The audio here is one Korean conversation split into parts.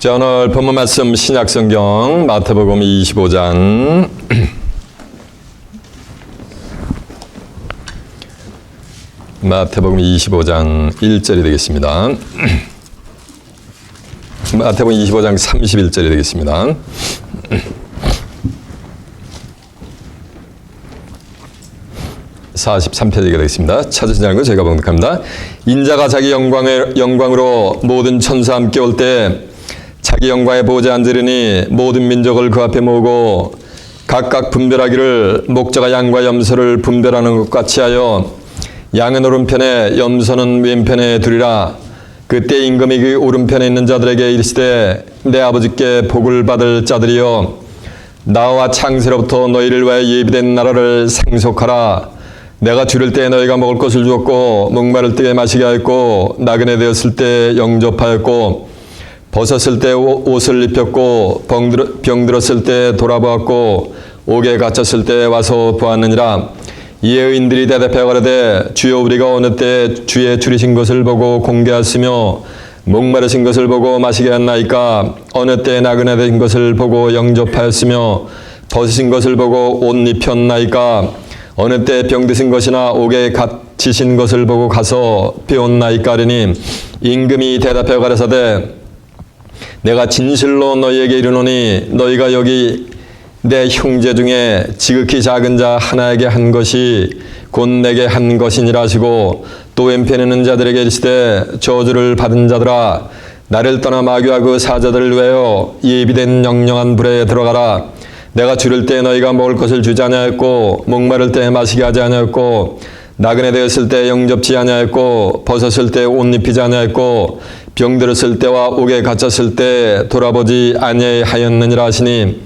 자, 오늘 본문 말씀 신약성경 마태복음 25장 마태복음 25장 1절이 되겠습니다. 마태복음 25장 31절이 되겠습니다. (43페이지가) 되겠습니다. 찾으시냐는 거 제가 번역합니다. 인자가 자기 영광으로 모든 천사와 함께 올 때 자기 영광의 보좌에 앉으리니 모든 민족을 그 앞에 모으고 각각 분별하기를 목자가 양과 염소를 분별하는 것 같이 하여 양은 오른편에 염소는 왼편에 두리라. 그때 임금이 그 오른편에 있는 자들에게 이르시되 내 아버지께 복을 받을 자들이여 나와 창세로부터 너희를 위하여 예비된 나라를 상속하라. 내가 줄일 때 너희가 먹을 것을 주었고 목마를 때 마시게 하였고 나그네 되었을 때 영접하였고 벗었을 때 옷을 입혔고 병들었을 때 돌아보았고 옥에 갇혔을 때 와서 보았느니라. 이에 의인들이 대답하여 가로되 주여 우리가 어느 때 주의 줄이신 것을 보고 공개하였으며 목마르신 것을 보고 마시게 했나이까. 어느 때 나그네 된 것을 보고 영접하였으며 벗으신 것을 보고 옷 입혔나이까. 어느 때 병드신 것이나 옥에 갇히신 것을 보고 가서 배웠나이까 하리니 임금이 대답하여 가라사대 내가 진실로 너희에게 이르노니 너희가 여기 내 형제 중에 지극히 작은 자 하나에게 한 것이 곧 내게 한 것이니라 하시고 또 왼편에 있는 자들에게 이르시되 저주를 받은 자들아 나를 떠나 마귀와 그 사자들을 위하여 예비된 영영한 불에 들어가라. 내가 줄일 때 너희가 먹을 것을 주지 아니하였고 목마를 때 마시게 하지 아니하였고 나그네 되었을 때 영접지 아니하였고 벗었을 때 옷 입히지 아니하였고 병들었을 때와 옥에 갇혔을 때 돌아보지 아니하였느니라 하시니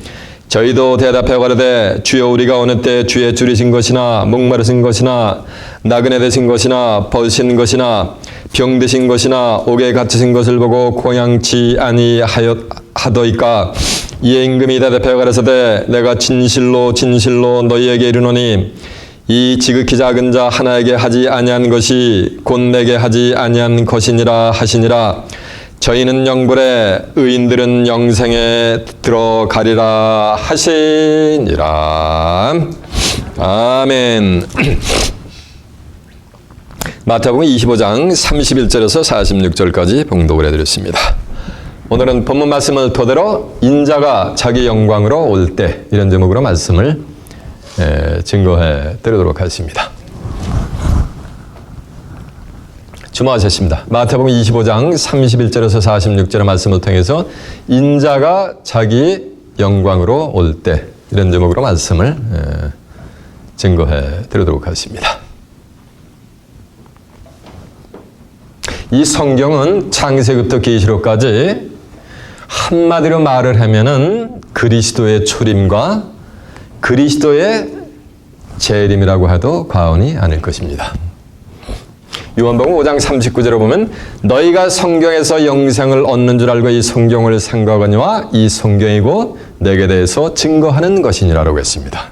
저희도 대답하여 가로되 주여 우리가 어느 때 주의 줄이신 것이나 목마르신 것이나 나그네 되신 것이나 벗으신 것이나 병드신 것이나 옥에 갇히신 것을 보고 공양치 아니하더이까. 이에 임금이 대답하여 가라사대 내가 진실로 너희에게 이르노니 이 지극히 작은 자 하나에게 하지 아니한 것이 곧 내게 하지 아니한 것이니라 하시니라. 저희는 영불에 의인들은 영생에 들어가리라 하시니라. 아멘. 마태복음 25장 31절에서 46절까지 봉독을 해드렸습니다. 오늘은 본문 말씀을 토대로 인자가 자기 영광으로 올 때 이런 제목으로 말씀을 증거해 드리도록 하겠습니다. 주목하셨습니다. 마태복음 25장 31절에서 46절의 말씀을 통해서 인자가 자기 영광으로 올 때 이런 제목으로 말씀을 증거해 드리도록 하겠습니다. 이 성경은 창세기부터 계시록까지 한마디로 말을 하면은 그리스도의 초림과 그리스도의 재림이라고 해도 과언이 아닐 것입니다. 요한복음 5장 39절에 보면 너희가 성경에서 영생을 얻는 줄 알고 이 성경을 생각하거니와 이 성경이고 내게 대해서 증거하는 것이니라고 했습니다.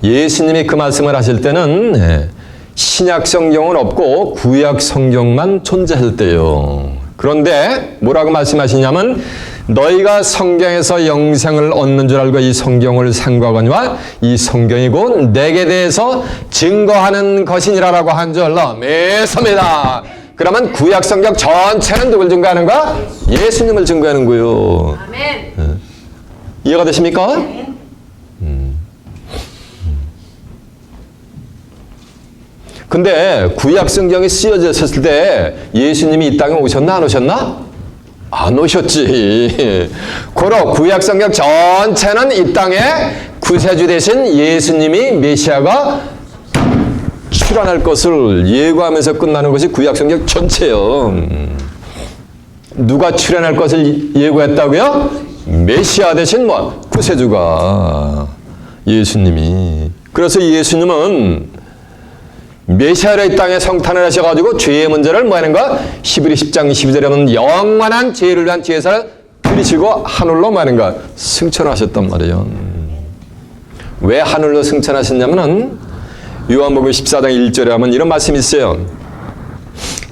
예수님이 그 말씀을 하실 때는 신약 성경은 없고 구약 성경만 존재할 때요. 그런데 뭐라고 말씀하시냐면 너희가 성경에서 영생을 얻는 줄 알고 이 성경을 상고하거니와 이 성경이고 내게 대해서 증거하는 것이니라라고 한 줄로 매섭니다. 그러면 구약 성경 전체는 누굴 증거하는 거야? 예수님을 증거하는 거예요. 아멘. 이해가 되십니까? 근데 구약 성경이 쓰여졌을 때 예수님이 이 땅에 오셨나 안 오셨나? 안 오셨지. 고로 구약 성경 전체는 이 땅에 구세주 대신 예수님이 메시아가 출현할 것을 예고하면서 끝나는 것이 구약 성경 전체요. 누가 출현할 것을 예고했다고요? 메시아 대신 뭐 구세주가 예수님이. 그래서 예수님은 메시아를 이 땅에 성탄을 하셔가지고 죄의 문제를 뭐 하는가? 히브리 10장 12절에 보면 영원한 죄를 위한 제사를 드리시고 하늘로 뭐 하는가? 승천하셨단 말이에요. 왜 하늘로 승천하셨냐면은 요한복음 14장 1절에 하면 이런 말씀이 있어요.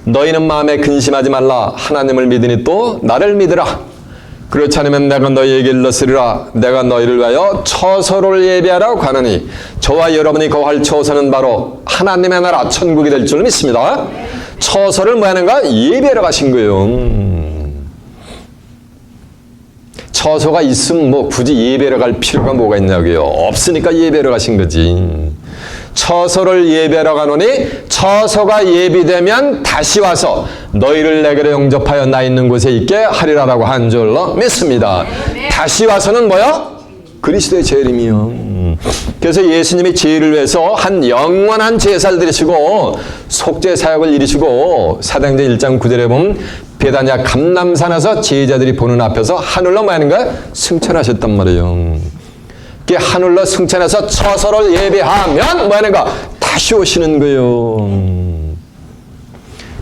너희는 마음에 근심하지 말라. 하나님을 믿으니 또 나를 믿으라. 그렇지 않으면 내가 너희에게 일렀으리라. 내가 너희를 위하여 처소를 예비하라고 하느니 저와 여러분이 거할 처소는 바로 하나님의 나라 천국이 될 줄 믿습니다. 처소를 뭐 하는가? 예비하러 가신 거예요. 처소가 있으면 뭐 굳이 예배를 갈 필요가 뭐가 있냐고요. 없으니까 예배를 가신 거지. 처소를 예배하러 가노니 처소가 예비되면 다시 와서 너희를 내게로 영접하여 나 있는 곳에 있게 하리라라고 한 줄로 믿습니다. 다시 와서는 뭐야? 그리스도의 재림이요. 그래서 예수님이 죄를 위해서 한 영원한 제사를 드리시고 속죄 사역을 이루시고 사도행전 1장 9절에 보면 베다냐 감람산에서 제자들이 보는 앞에서 하늘로 뭐 하는 거야? 승천하셨단 말이에요. 그 하늘로 승천해서 처소를 예배하면 뭐 하는 거? 다시 오시는 거예요.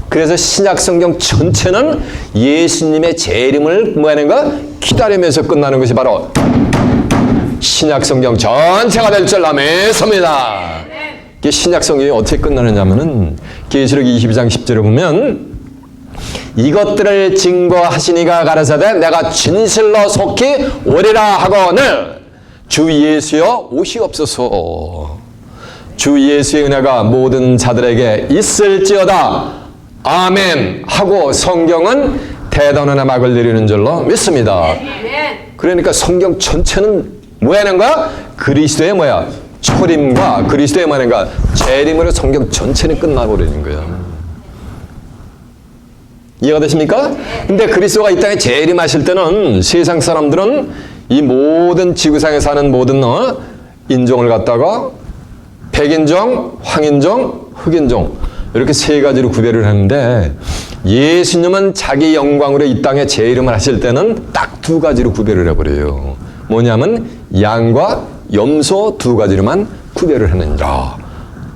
그래서 신약 성경 전체는 예수님의 재림을 뭐 하는 거? 기다리면서 끝나는 것이 바로 신약 성경 전체가 될 줄 믿습니다. 신약 성경이 어떻게 끝나느냐면은 계시록 22장 10절에 보면 이것들을 증거하시니가 가라사대 내가 진실로 속히 오리라 하거늘 주 예수여 오시옵소서. 주 예수의 은혜가 모든 자들에게 있을지어다. 아멘 하고 성경은 대단한 막을 내리는 줄로 믿습니다. 그러니까 성경 전체는 뭐 하는 거야? 그리스도의 뭐야? 초림과 그리스도의 뭐 하는 거야? 재림으로 성경 전체는 끝나버리는 거야. 이해가 되십니까? 근데 그리스도가 이 땅에 재림하실 때는 세상 사람들은 이 모든 지구상에 사는 모든 인종을 갖다가 백인종, 황인종, 흑인종 이렇게 세 가지로 구별을 하는데 예수님은 자기 영광으로 이 땅에 재림을 하실 때는 딱 두 가지로 구별을 해버려요. 뭐냐면 양과 염소 두 가지로만 구별을 하느니라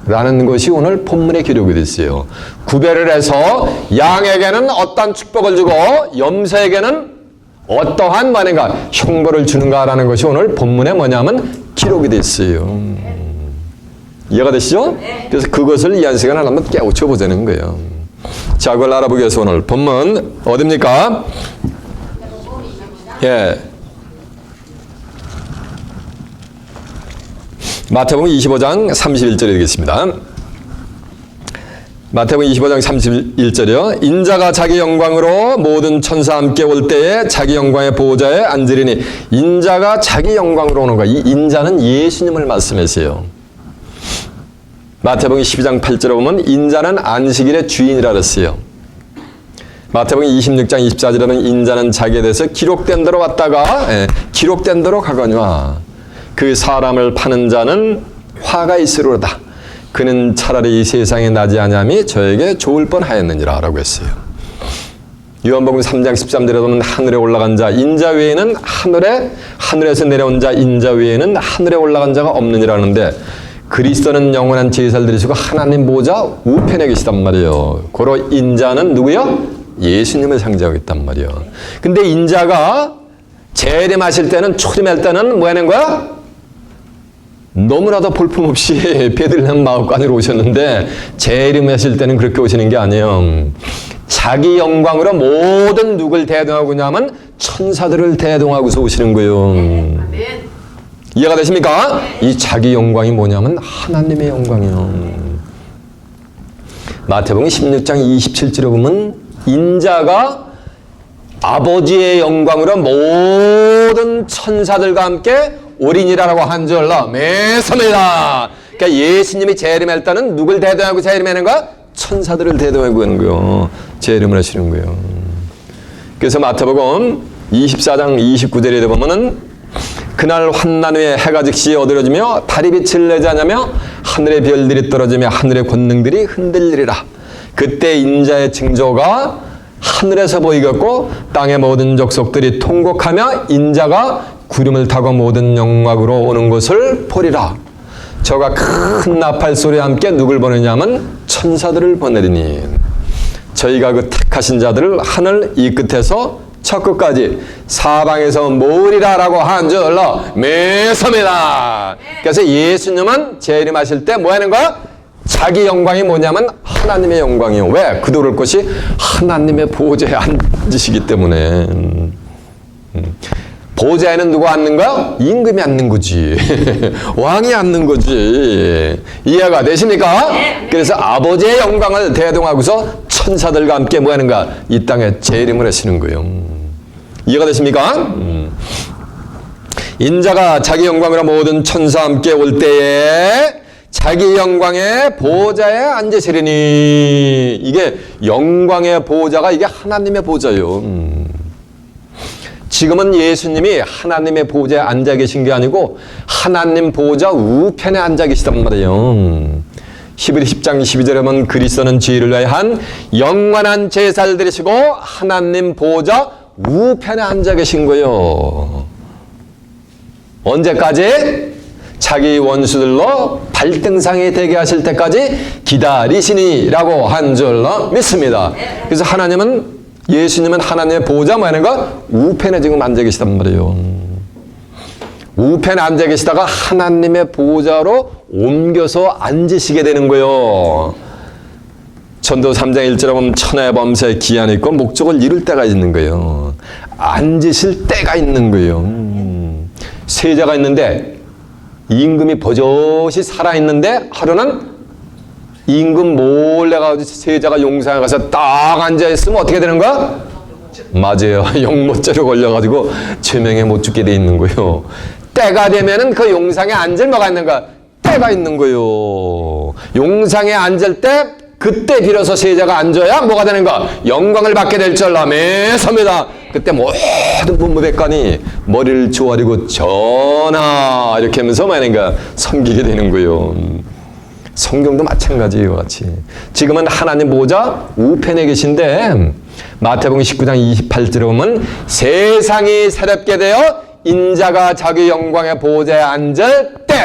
라는 것이 오늘 본문에 기록이 됐어요. 구별을 해서 양에게는 어떤 축복을 주고 염소에게는 어떠한 만인가 형벌을 주는가라는 것이 오늘 본문에 뭐냐면 기록이 됐어요. 이해가 되시죠? 그래서 그것을 이 한 시간에 한번 깨우쳐 보자는 거예요. 자, 그걸 알아보기 위해서 오늘 본문 어디입니까? 예. 마태복음 25장 31절에 되겠습니다. 마태복음 25장 31절이요. 인자가 자기 영광으로 모든 천사와 함께 올 때에 자기 영광의 보호자에 앉으리니 인자가 자기 영광으로 오는 거야. 이 인자는 예수님을 말씀하세요. 마태복음 12장 8절에 보면 인자는 안식일의 주인이라 그랬어요. 마태복음 26장 24절에 보면 인자는 자기에 대해서 기록된 대로 왔다가 기록된 대로 가거니와 그 사람을 파는 자는 화가 있으리로다. 그는 차라리 이 세상에 나지 아니함이 저에게 좋을 뻔하였느니라 라고 했어요. 요한복음 3장 13절에 보면 하늘에 올라간 자 인자 외에는 하늘에서 내려온 자 인자 외에는 하늘에 올라간 자가 없느니라 하는데 그리스도는 영원한 제사를 드리시고 하나님 보좌 우편에 계시단 말이에요. 고로 인자는 누구요? 예수님을 상징하고 있단 말이에요. 근데 인자가 재림하실 때는 초림할 때는 뭐 하는 거야? 너무나도 볼품없이 베들레헴 마을간으로 오셨는데 재림하실 때는 그렇게 오시는 게 아니에요. 자기 영광으로 모든 누굴 대동하고냐면 천사들을 대동하고서 오시는 거예요. 이해가 되십니까? 이 자기 영광이 뭐냐면 하나님의 영광이요. 마태복음 16장 27절에 보면 인자가 아버지의 영광으로 모든 천사들과 함께 오리니라라고 한 줄로 믿습니다. 그러니까 예수님이 재림할 때는 누굴 대동하고 재림하는 거야? 천사들을 대동하고 하는 거예요. 재림을 하시는 거예요. 그래서 마태복음 24장 29절에 보면은 그날 환난 후에 해가 즉시 어두워지며 달이 빛을 내지 않으며 하늘의 별들이 떨어지며 하늘의 권능들이 흔들리리라. 그때 인자의 징조가 하늘에서 보이겠고 땅의 모든 족속들이 통곡하며 인자가 구름을 타고 모든 영광으로 오는 것을 보리라. 저가 큰 나팔 소리와 함께 누굴 보내냐면 천사들을 보내리니 저희가 그 택하신 자들을 하늘 이 끝에서 저 끝까지 사방에서 모으리라라고 한 줄로 믿습니다. 그래서 예수님은 재림하실 때 뭐 하는 거야? 자기 영광이 뭐냐면 하나님의 영광이요. 왜? 그도 그럴 것이 하나님의 보호자에 앉으시기 때문에. 보좌에는 누가 앉는 거야? 임금이 앉는 거지. 왕이 앉는 거지. 이해가 되십니까? 그래서 아버지의 영광을 대동하고서 천사들과 함께 뭐 하는가? 이 땅에 재림을 하시는 거예요. 이해가 되십니까? 인자가 자기 영광으로 모든 천사와 함께 올 때에 자기 영광의 보좌에 앉으시리니, 이게 영광의 보좌가 이게 하나님의 보좌요. 지금은 예수님이 하나님의 보좌에 앉아 계신 게 아니고 하나님 보좌 우편에 앉아 계시단 말이에요. 히브리 10장 12절에 보면 그리스도는 죄를 위하여 한 영원한 제사를 드리시고 하나님 보좌 우편에 앉아 계신 거예요. 언제까지? 자기 원수들로 발등상에 되게 하실 때까지 기다리시니라고 한 줄로 믿습니다. 그래서 예수님은 하나님의 보좌 뭐 하는 거? 우편에 지금 앉아 계시단 말이에요. 우편에 앉아 계시다가 하나님의 보좌로 옮겨서 앉으시게 되는 거예요. 전도 3장 1절에 보면 천하의 범사에 기한이 있고 목적을 이룰 때가 있는 거예요. 앉으실 때가 있는 거예요. 세자가 있는데 임금이 버젓이 살아있는데 하루는 임금 몰래 가서 세자가 용상에 가서 딱 앉아있으면 어떻게 되는 거야? 맞아요. 영모죄로 걸려가지고 제명에 못 죽게 돼 있는 거예요. 때가 되면은 그 용상에 앉을 뭐가 있는 거야? 때가 있는 거예요. 용상에 앉을 때 그때 비로소 세자가 앉아야 뭐가 되는 거야? 영광을 받게 될 줄로 믿습니다. 그때 모든 문무백관이 머리를 조아리고 전하 이렇게 하면서 뭐하는가? 섬기게 되는 거예요. 성경도 마찬가지와 같이 지금은 하나님 보좌 우편에 계신데 마태복음 19장 28절에 보면 세상이 새롭게 되어 인자가 자기 영광의 보좌에 앉을 때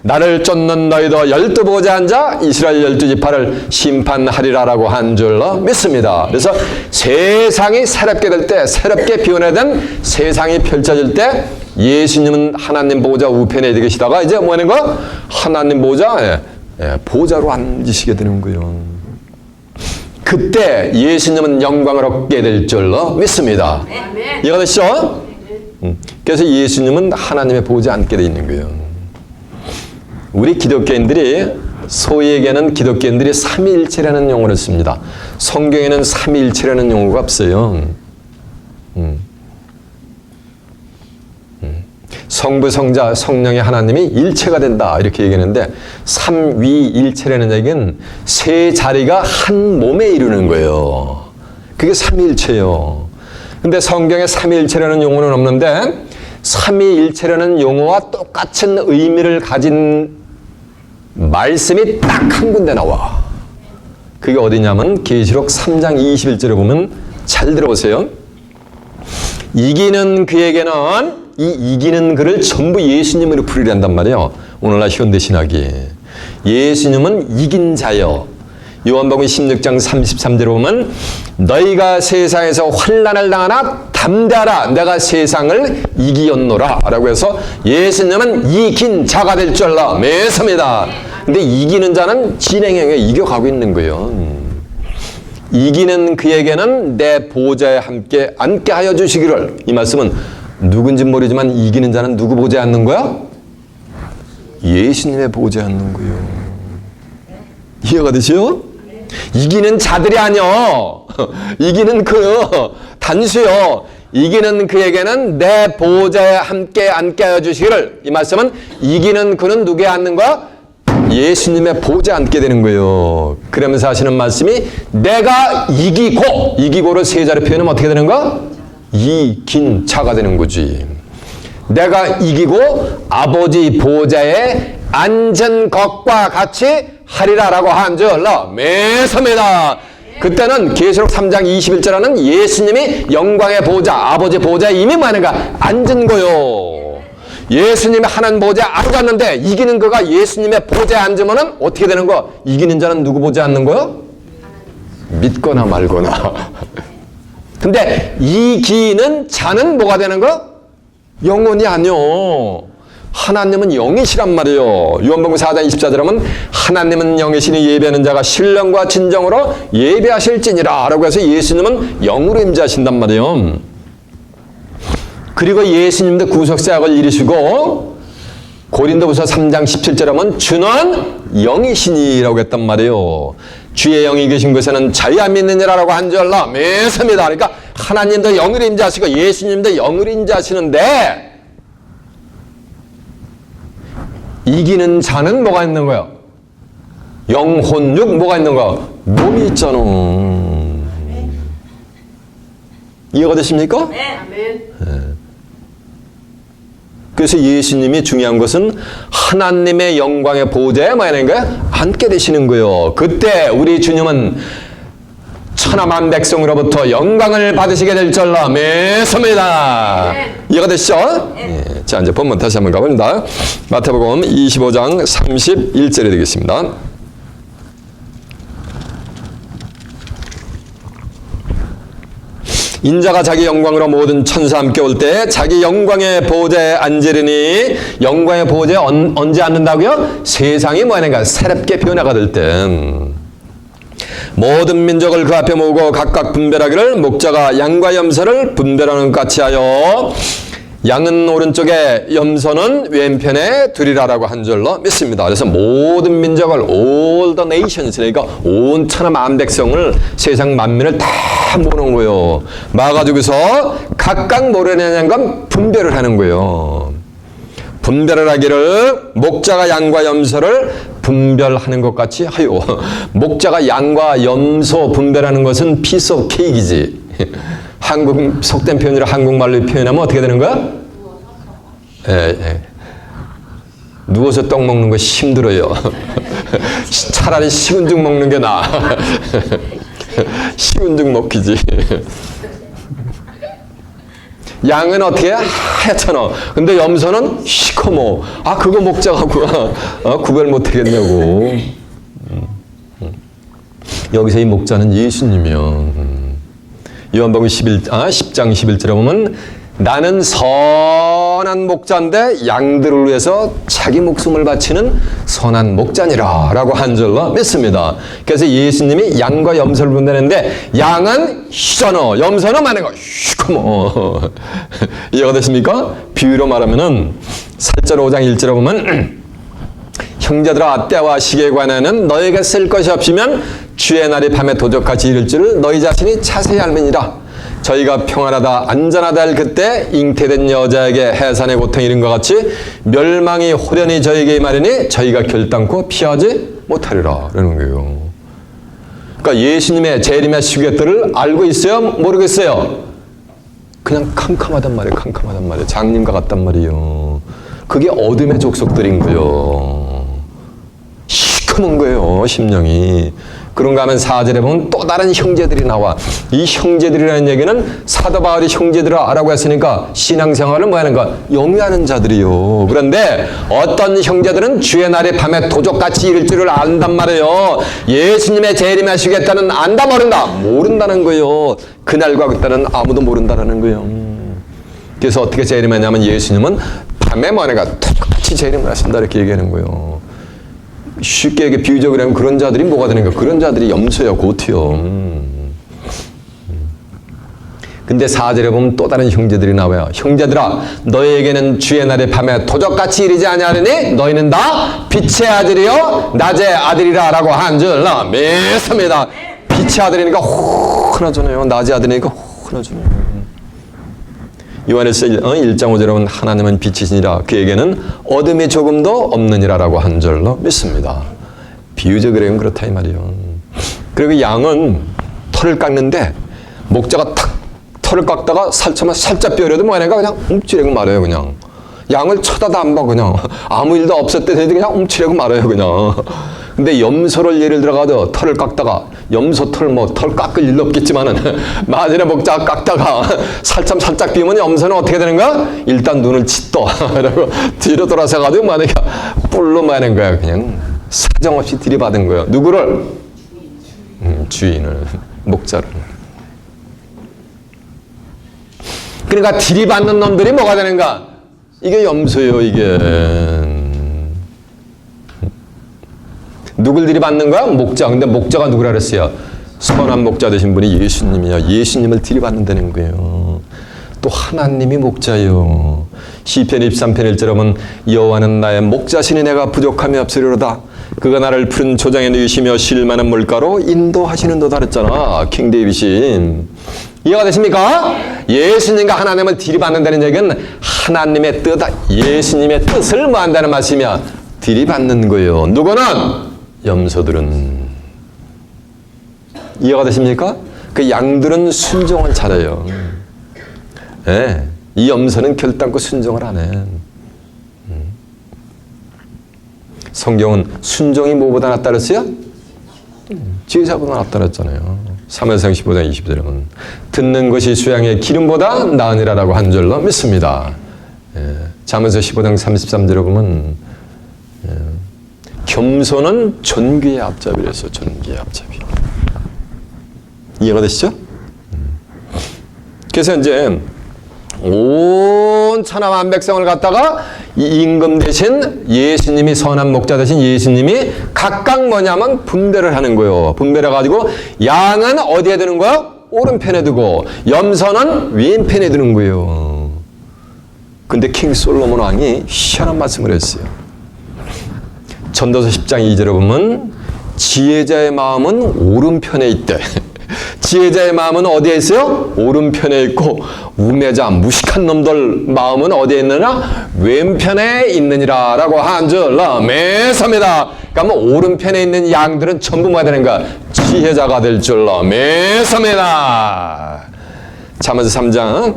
나를 쫓는 너희도 12보좌에 앉아 이스라엘 12지파를 심판하리라라고 한 줄로 믿습니다. 그래서 세상이 새롭게 될 때, 새롭게 변화된 세상이 펼쳐질 때 예수님은 하나님 보좌 우편에 계시다가 이제 뭐 하는 거? 하나님 보좌 보좌로 앉으시게 되는 거예요. 그때 예수님은 영광을 얻게 될 줄로 믿습니다. 이해가 되시죠? 그래서 예수님은 하나님의 보좌에 앉게 되어 있는 거예요. 우리 기독교인들이 소위 얘기하는 기독교인들이 삼위일체라는 용어를 씁니다. 성경에는 삼위일체라는 용어가 없어요. 성부, 성자, 성령의 하나님이 일체가 된다 이렇게 얘기하는데 삼위일체라는 얘기는 세 자리가 한 몸에 이루는 거예요. 그게 삼위일체예요. 근데 성경에 삼위일체라는 용어는 없는데 삼위일체라는 용어와 똑같은 의미를 가진 말씀이 딱 한 군데 나와. 그게 어디냐면 계시록 3장 21절에 보면 잘 들어보세요. 이기는 그에게는 이 이기는 그를 전부 예수님으로 부르란단 말이에요. 오늘날 현대신학이. 예수님은 이긴 자여. 요한복음 16장 33절에 보면 너희가 세상에서 환난을 당하나 담대하라 내가 세상을 이기었노라 라고 해서 예수님은 이긴 자가 될 줄로 믿습니다. 근데 이기는 자는 진행형에 이겨가고 있는 거예요. 이기는 그에게는 내 보좌에 함께 앉게 하여 주시기를. 이 말씀은 누군지 모르지만 이기는 자는 누구 보좌에 앉는 거야? 예수님의 보좌에 앉는 거예요. 이해가 되시요? 이기는 자들이 아니요. 이기는 단수요. 이기는 그에게는 내 보좌에 함께 앉게 하여 주시기를. 이 말씀은 이기는 그는 누구에 앉는 거야? 예수님의 보좌에 앉게 되는 거예요. 그러면서 하시는 말씀이 내가 이기고를 세 자리 표현하면 어떻게 되는 거야? 이긴 자가 되는 거지. 내가 이기고 아버지 보좌에 앉은 것과 같이 하리라라고 한 줄로 믿습니다. 그때는 계시록 3장 21절에는 예수님이 영광의 보좌, 아버지 보좌에 이미 뭐하는가? 앉은 거요. 예수님이 하나님 보좌에 앉았는데 이기는 그가 예수님의 보좌에 앉으면 어떻게 되는 거? 이기는 자는 누구 보좌에 앉는 거요? 믿거나 말거나. 근데 이기는 자는 뭐가 되는 거? 영혼이 아니요. 하나님은 영이시란 말이에요. 요한복음 4장 24절에 하면 하나님은 영이시니 예배하는 자가 신령과 진정으로 예배하실지니라 라고 해서 예수님은 영으로 임재하신단 말이에요. 그리고 예수님도 구속사역을 이루시고 고린도후서 3장 17절에 보면 주는 영이시니라고 했단 말이에요. 주의 영이 계신 곳에는 자유함 믿느니라라고 한 줄 믿습니다. 그러니까 하나님도 영을 임재하시고 예수님도 영을 임재하시는데 이기는 자는 뭐가 있는 거야? 영혼, 육 뭐가 있는 거야? 몸이 있잖아. 이해가 되십니까? 네. 그래서 예수님이 중요한 것은 하나님의 영광의 보좌에 뭐야 되는 거야? 앉게 되시는 거예요. 그때 우리 주님은 천하만 백성으로부터 영광을 받으시게 될 줄로 믿습니다. 이해가 되시죠? 자, 이제 본문 다시 한번 가봅니다. 마태복음 25장 31절에 되겠습니다. 인자가 자기 영광으로 모든 천사 함께 올 때 자기 영광의 보좌에 앉으리니 영광의 보좌에 언제 앉는다고요? 세상이 뭐 하는가? 새롭게 변화가 될 때 모든 민족을 그 앞에 모으고 각각 분별하기를 목자가 양과 염소를 분별하는 것 같이 하여 양은 오른쪽에 염소는 왼편에 두리라라고 한 줄로 믿습니다. 그래서 모든 민족을 all the nations 그러니까 온 천하 만백성을 세상 만민을 다 모으는 거예요. 모아가지고서 각각 모르는 건 분별을 하는 거예요. 분별을 하기를 목자가 양과 염소를 분별하는 것 같이 하요. 목자가 양과 염소 분별하는 것은 piece of cake이지. 한국 속된 표현으로 한국말로 표현하면 어떻게 되는 거야? 누워서 떡 먹는 거 힘들어요. 차라리 식은 죽 먹는 게 나아. 식은 죽 먹기지. 양은 어떻게 해? 하얗잖아. 근데 염소는 시커머. 아, 그거 목자가 구별 못 하겠냐고. 여기서 이 목자는 예수님이요. 요한복음 10장 11절에 보면 나는 선한 목자인데 양들을 위해서 자기 목숨을 바치는 선한 목자니라 라고 한 줄로 믿습니다. 그래서 예수님이 양과 염소를 분다는데 양은 희잖아. 염소는 많은 거 시커머. 이해가 됐습니까? 비유로 말하면은 8절 5장 1절에 보면 형제들아 때와 시기에 관하여는 너에게 쓸 것이 없으면 주의 날이 밤에 도적같이 이를 줄을 너희 자신이 자세히 알미니라. 저희가 평안하다 안전하다 할 그때 잉태된 여자에게 해산의 고통이 이른 것 같이 멸망이 호련히 저에게 임하리니 저희가 결단코 피하지 못하리라 라는 거예요. 그러니까 예수님의 재림의 시기들을 알고 있어요? 모르겠어요? 그냥 캄캄하단 말이에요. 캄캄하단 말이에요. 장님과 같단 말이에요. 그게 어둠의 족속들인 거예요. 시커먼 거예요. 심령이. 그런가 하면 4절에 보면 또 다른 형제들이 나와. 이 형제들이라는 얘기는 사도 바울이 형제들을 알라고 했으니까 신앙생활을 뭐 하는가? 영위하는 자들이요. 그런데 어떤 형제들은 주의 날에 밤에 도적같이 이를 줄을 안단 말이에요. 예수님의 재림하시겠다는 안다 모른다? 모른다는 거예요. 그날과 그때는 아무도 모른다는 거예요. 그래서 어떻게 재림하냐면 예수님은 밤에 뭐 하는가? 똑같이 재림을 하신다 이렇게 얘기하는 거예요. 쉽게 얘기해 비유적으로 하면 그런 자들이 뭐가 되는가? 그런 자들이 염소요, 고트요. 근데 4절에 보면 또 다른 형제들이 나와요. 형제들아, 너희에게는 주의 날에 밤에 도적같이 이르지 아니하리니 너희는 다 빛의 아들이요 낮의 아들이라 라고 한 줄 믿습니다. 빛의 아들이니까 흔하잖아요. 낮의 아들이니까 흔하잖아요. 요한에서 1장 5절에 보면 하나님은 빛이시니라 그에게는 어둠이 조금도 없느니라 라고 한 줄로 믿습니다. 비유적으로 하면 그렇다 이 말이에요. 그리고 양은 털을 깎는데 목자가 탁 털을 깎다가 살처만 살짝 뼈려도 뭐하니까 그냥 움츠리고 말아요. 그냥 양을 쳐다도 안 봐. 그냥 아무 일도 없었대 그냥 움츠리고 말아요. 그냥. 근데 염소를 예를 들어가도 털을 깎다가 염소 털 뭐 털 깎을 일도 없겠지만은 만일에 목자가 깎다가 살짝 비면 염소는 어떻게 되는 거야? 일단 눈을 짓도 그리고 뒤로 돌아서 가지고 만약에 뿔로 마는 거야. 그냥 사정없이 들이받은 거야. 누구를? 주인을, 목자를. 그러니까 들이받는 놈들이 뭐가 되는가? 이게 염소예요. 이게. 누굴 들이받는 거야? 목자. 근데 목자가 누구라 그랬어요? 선한 목자 되신 분이 예수님이야. 예수님을 들이받는다는 거예요. 또 하나님이 목자요. 시편 23편 1절에 보면 여호와는 나의 목자시니 내가 부족함이 없으리로다. 그가 나를 푸른 초장에 누이시며 쉴 만한 물가로 인도하시는도다 그랬잖아. 킹 데이빗이. 이해가 되십니까? 예수님과 하나님을 들이받는다는 얘기는 하나님의 뜻, 예수님의 뜻을 뭐한다는 말씀이야. 들이받는 거예요. 누구는? 염소들은. 이해가 되십니까? 그 양들은 순종을 잘해요. 네, 이 염소는 결단코 순종을 안 해. 성경은 순종이 뭐보다 낫다 그랬어요? 지혜자보다 낫다 그랬잖아요. 사무엘상 15장 20절에 보면 듣는 것이 수양의 기름보다 나으니라라고 한 줄로 믿습니다. 잠언서 15장 33절에 보면 겸손은 존귀의 앞잡이라서 존귀의 앞잡이. 이해가 되시죠? 그래서 이제 온 천하 만백성을 갖다가 이 임금 대신 예수님이 선한 목자 대신 예수님이 각각 뭐냐면 분배를 하는 거예요. 분배를 가지고 양은 어디에 두는 거예요? 오른편에 두고 염소는 왼편에 두는 거예요. 근데 킹 솔로몬 왕이 희한한 말씀을 했어요. 전도서 10장 2절에 보면 지혜자의 마음은 오른편에 있대. 지혜자의 마음은 어디에 있어요? 오른편에 있고 우매자 무식한 놈들 마음은 어디에 있느냐? 왼편에 있느니라 라고 한 줄로 매섭니다. 그러니까 오른편에 있는 양들은 전부 뭐가 되는 거야? 지혜자가 될 줄로 매섭니다. 잠언서 3장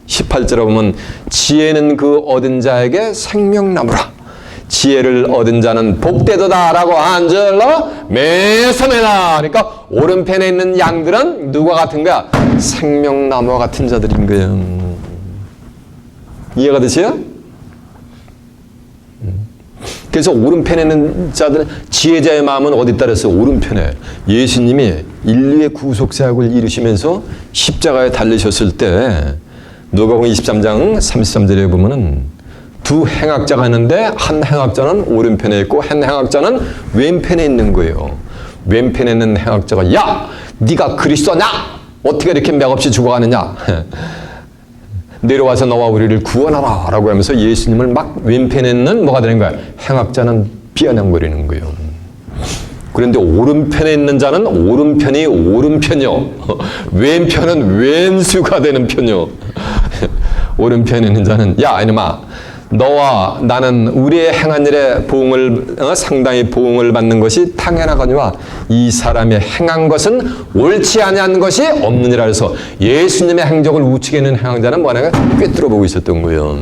18절에 보면 지혜는 그 얻은 자에게 생명나무라. 지혜를 얻은 자는 복되도다 라고 한 줄로 매섭니다. 그러니까 오른편에 있는 양들은 누가 같은 거야? 생명나무와 같은 자들인 거예요. 이해가 되세요? 그래서 오른편에 있는 자들 지혜자의 마음은 어디 따라서 오른편에 예수님이 인류의 구속사역을 이루시면서 십자가에 달리셨을 때 누가복음 23장 33절에 보면은 두 행악자가 있는데 한 행악자는 오른편에 있고 한 행악자는 왼편에 있는 거예요. 왼편에 있는 행악자가 야! 네가 그리스도냐? 어떻게 이렇게 맥없이 죽어가느냐? 내려와서 너와 우리를 구원하라 라고 하면서 예수님을 막 왼편에 있는 뭐가 되는 거야? 행악자는 비아냥거리는 거예요. 그런데 오른편에 있는 자는 오른편이 오른편이요. 왼편은 왼수가 되는 편이요. 오른편에 있는 자는 야 이놈아 너와 나는 우리의 행한 일에 보응을 상당히 보응을 받는 것이 당연하거니와 이 사람의 행한 것은 옳지 아니한 것이 없느니라 해서 예수님의 행적을 우측에 있는 행한자는 뭐하냐 꿰뚫어 보고 있었던 거예요.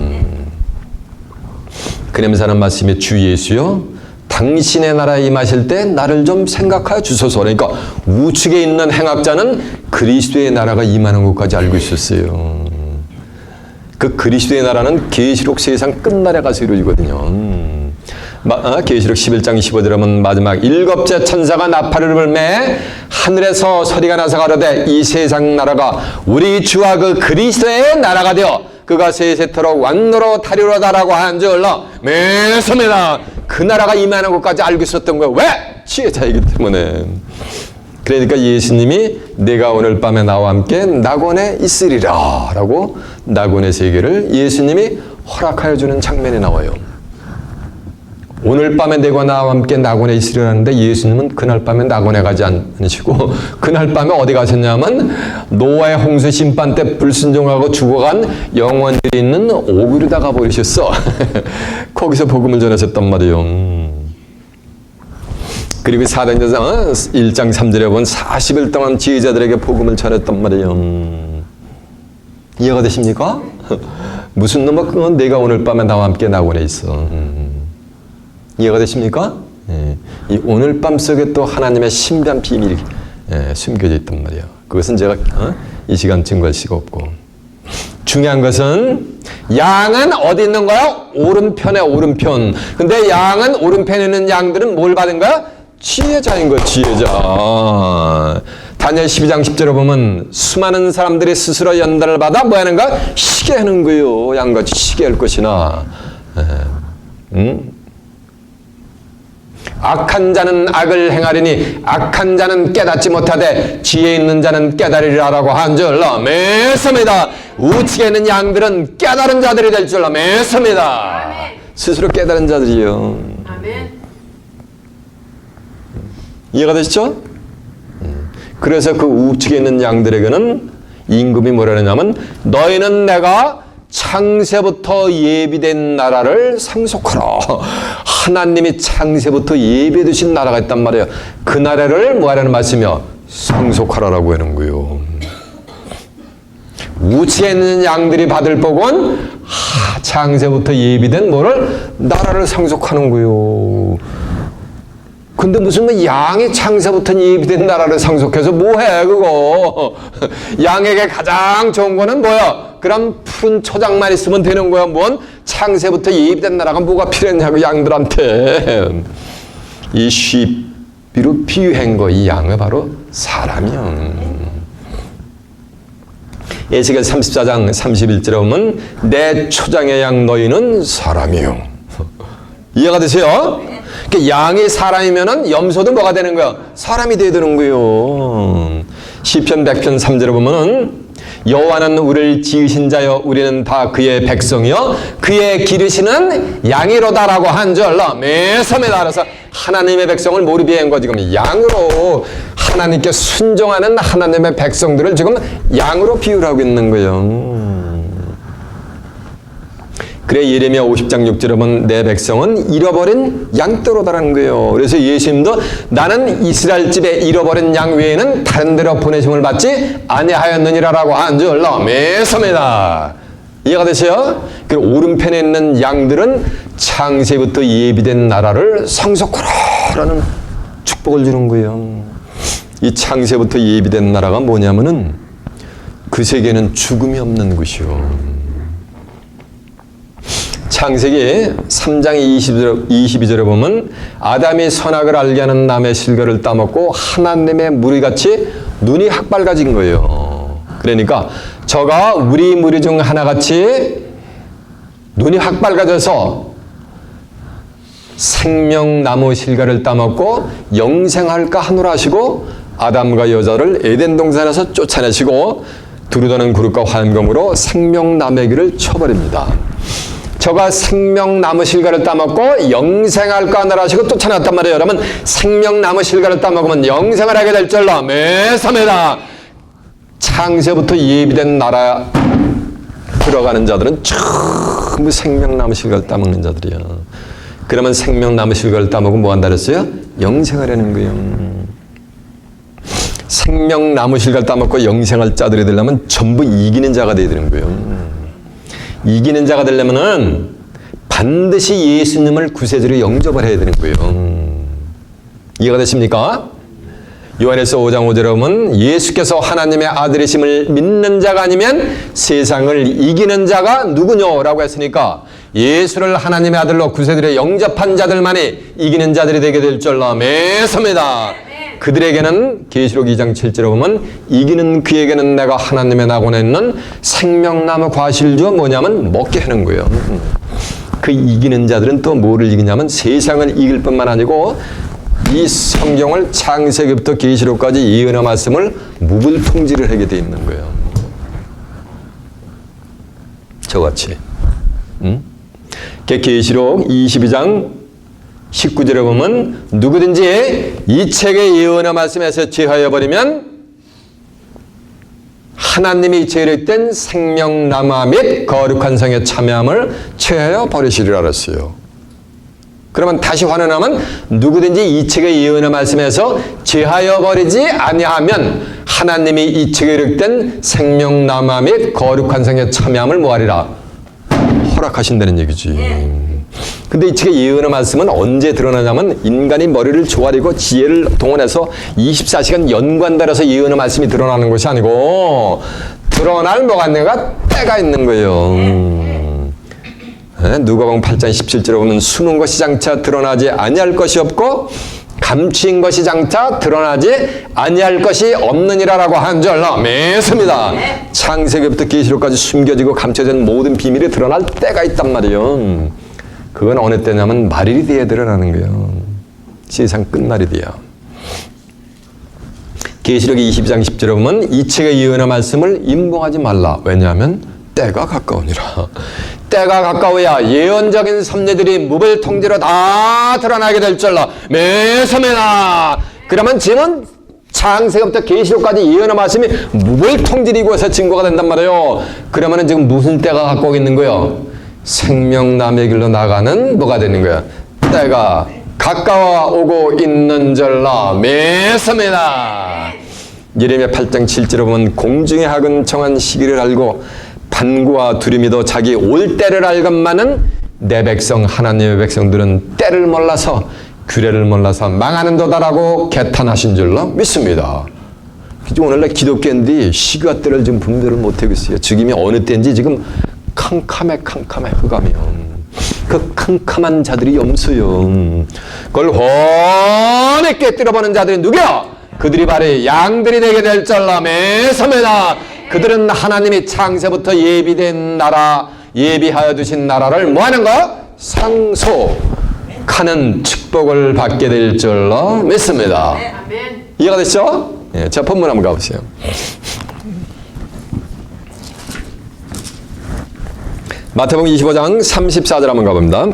그러면서 하는 말씀이 주 예수여 당신의 나라에 임하실 때 나를 좀 생각하여 주소서. 그러니까 우측에 있는 행악자는 그리스도의 나라가 임하는 것까지 알고 있었어요. 그 그리스도의 나라는 계시록 세상 끝날에 가서 이루어지거든요. 계시록 11장 15절에 보면 마지막 일곱째 천사가 나팔을 불매 하늘에서 소리가 나서 가로되 이 세상 나라가 우리 주와 그 그리스도의 나라가 되어 그가 세세토록 완노로 타리로다라고 한 줄로 매섭니다. 그 나라가 임하는 것까지 알고 있었던 거예요. 왜? 지혜자이기 때문에. 그러니까 예수님이 내가 오늘 밤에 나와 함께 낙원에 있으리라 라고 낙원의 세계를 예수님이 허락하여 주는 장면이 나와요. 오늘 밤에 내가 나와 함께 낙원에 있으리라는데 예수님은 그날 밤에 낙원에 가지 않으시고 그날 밤에 어디 가셨냐면 노아의 홍수 심판 때 불순종하고 죽어간 영혼들이 있는 오기로다 가버리셨어. 거기서 복음을 전하셨단 말이에요. 그리고 사도행전 1장 3절에 보면 40일 동안 지혜자들에게 복음을 전했단 말이에요. 이해가 되십니까? 무슨 놈은 내가 오늘 밤에 나와 함께 낙원에 있어. 이해가 되십니까? 이 오늘 밤 속에 또 하나님의 신비한 비밀이 숨겨져 있단 말이에요. 그것은 제가 이 시간 증거할 수가 없고. 중요한 것은 양은 어디 있는 거야? 오른편에 오른편. 근데 양은 오른편에 있는 양들은 뭘 받은 거야? 지혜자인 거야, 지혜자. 다니엘 12장 10절에 보면 수많은 사람들이 스스로 연단을 받아 뭐 하는 거야? 시계하는 거예요. 양같이 시계할 것이나. 악한 자는 악을 행하리니 악한 자는 깨닫지 못하되 지혜 있는 자는 깨달으리라라고 한 줄로 매섭니다. 우측에 있는 양들은 깨달은 자들이 될 줄로 믿습니다. 스스로 깨달은 자들이요. 이해가 되시죠? 그래서 그 우측에 있는 양들에게는 임금이 뭐라 하냐면 너희는 내가 창세부터 예비된 나라를 상속하라. 하나님이 창세부터 예비해 두신 나라가 있단 말이에요. 그 나라를 뭐 하라는 말씀이요? 상속하라라고 하는 거예요. 우측에 있는 양들이 받을 복은 창세부터 예비된 뭐를? 나라를 상속하는 거예요. 근데 무슨 뭐 양이 창세부터 예비된 나라를 상속해서 뭐해 그거. 양에게 가장 좋은 거는 뭐야? 그럼 푸른 초장만 있으면 되는 거야. 뭔 창세부터 예비된 나라가 뭐가 필요했냐고 양들한테. 이 쉬비로 비유한 거 이 양은 바로 사람이요. 에스겔 34장 31절에 보면 내 초장의 양 너희는 사람이요. 이해가 되세요? 그러니까 양이 사람이면은 염소도 뭐가 되는 거야? 사람이 돼야 되는 거예요. 시편 100편 3절에 보면은 여호와는 우리를 지으신 자여 우리는 다 그의 백성이요 그의 기르시는 양이로다라고 한 줄 매섬에다 알아서 하나님의 백성을 뭐로 비한 거 지금 양으로 하나님께 순종하는 하나님의 백성들을 지금 양으로 비유하고 있는 거예요. 그래 예레미야 50장 6절에 보면 내 백성은 잃어버린 양떼로다라는 거예요. 그래서 예수님도 나는 이스라엘 집에 잃어버린 양 외에는 다른 데로 보내심을 받지 아니하였느니라라고 한 줄 매섭니다. 이해가 되세요? 그 오른편에 있는 양들은 창세부터 예비된 나라를 상속하라라는 축복을 주는 거예요. 이 창세부터 예비된 나라가 뭐냐면은 그 세계는 죽음이 없는 곳이요. 창세기 3장 22절에 보면 아담이 선악을 알게 하는 남의 실과를 따먹고 하나님의 무리같이 눈이 확발가진 거예요. 그러니까 저가 우리 무리 중 하나같이 눈이 확발가져서 생명나무 실과를 따먹고 영생할까 하노라 하시고 아담과 여자를 에덴 동산에서 쫓아내시고 두루다는 그릇과 화염검으로 생명나무의 길을 쳐버립니다. 저가 생명나무 실과를 따먹고 영생할까 하노라 하시고 쫓아냈단 말이에요. 여러분 생명나무 실과를 따먹으면 영생을 하게 될 줄로 매섭니다. 창세부터 예비된 나라 들어가는 자들은 전부 생명나무 실과를 따먹는 자들이야. 그러면 생명나무 실과를 따먹으면 뭐 한다 그랬어요? 영생하려는 거예요. 생명나무 실과를 따먹고 영생할 자들이 되려면 전부 이기는 자가 되어야 되는 거예요. 이기는 자가 되려면은 반드시 예수님을 구세주로 영접을 해야 되는 거예요. 이해가 되십니까? 요한에서 5장 5절에 보면 예수께서 하나님의 아들이심을 믿는 자가 아니면 세상을 이기는 자가 누구냐라고 했으니까 예수를 하나님의 아들로 구세주로 영접한 자들만이 이기는 자들이 되게 될 줄로 매섭니다. 그들에게는 계시록 2장 7절에 보면 이기는 그에게는 내가 하나님의 낙원에 있는 생명나무 과실을 주어 뭐냐면 먹게 하는 거예요. 그 이기는 자들은 또 뭐를 이기냐면 세상을 이길 뿐만 아니고 이 성경을 창세기부터 계시록까지 예언의 말씀을 무불통지를 하게 돼 있는 거예요. 저같이. 계시록 22장 19절에 보면 누구든지 이 책의 예언의 말씀에서 제하여 버리면 하나님이 제일된 생명나무 및 거룩한 성의 참여함을 취하여 버리시리라 그랬어요. 그러면 다시 환원하면 누구든지 이 책의 예언의 말씀에서 제하여 버리지 아니하면 하나님이 이 책에 이르된 생명나무 및 거룩한 성의 참여함을 뭐하리라? 허락하신다는 얘기지. 근데 이 책의 예언의 말씀은 언제 드러나냐면 인간이 머리를 조아리고 지혜를 동원해서 24시간 연관달아서 예언의 말씀이 드러나는 것이 아니고 드러날 뭐가 있는가? 때가 있는 거예요. 누가복음 8장 17절에 보면 숨은 것이 장차 드러나지 아니할 것이 없고 감추인 것이 장차 드러나지 아니할 것이 없느니라라고 한 줄로 매섭니다. 창세기부터 계시록까지 숨겨지고 감춰진 모든 비밀이 드러날 때가 있단 말이에요. 그건 어느 때냐면 말일이 돼야 드러나는 거예요. 세상 끝날이 돼야. 계시록 22장 10절에 보면 이 책의 예언의 말씀을 임봉하지 말라. 왜냐하면 때가 가까우니라. 때가 가까워야 예언적인 섭리들이 무불통제로 다 드러나게 될 줄로 매서매나. 그러면 지금은 창세기부터 계시록까지 예언의 말씀이 무불통제이고서 증거가 된단 말이에요. 그러면은 지금 무슨 때가 가까워 있는 거예요? 생명남의 길로 나가는 뭐가 되는 거야? 때가 가까워 오고 있는 줄로 매서매나. 예레미야 8장 7절에 보면 공중의 학은 정한 시기를 알고 반구와 두루미도 자기 올 때를 알건만은 내 백성 하나님의 백성들은 때를 몰라서 규례를 몰라서 망하는 도다라고 개탄하신 줄로 믿습니다. 오늘날 기독교인들이 시기와 때를 지금 분별을 못하고 있어요. 지금이 어느 때인지 지금 캄캄해 흑암이요. 그 캄캄한 자들이 염소요. 그걸 훤히 깨뜨려보는 자들이 누구야? 그들이 바로 양들이 되게 될 줄로 매서매나. 그들은 하나님이 창세부터 예비된 나라, 예비하여 두신 나라를 뭐하는 거야? 상속하는 축복을 받게 될 줄로 믿습니다. 이해가 됐죠? 예, 자, 본문 한번 가보세요. 마태복음 25장 34절 한번 가봅니다.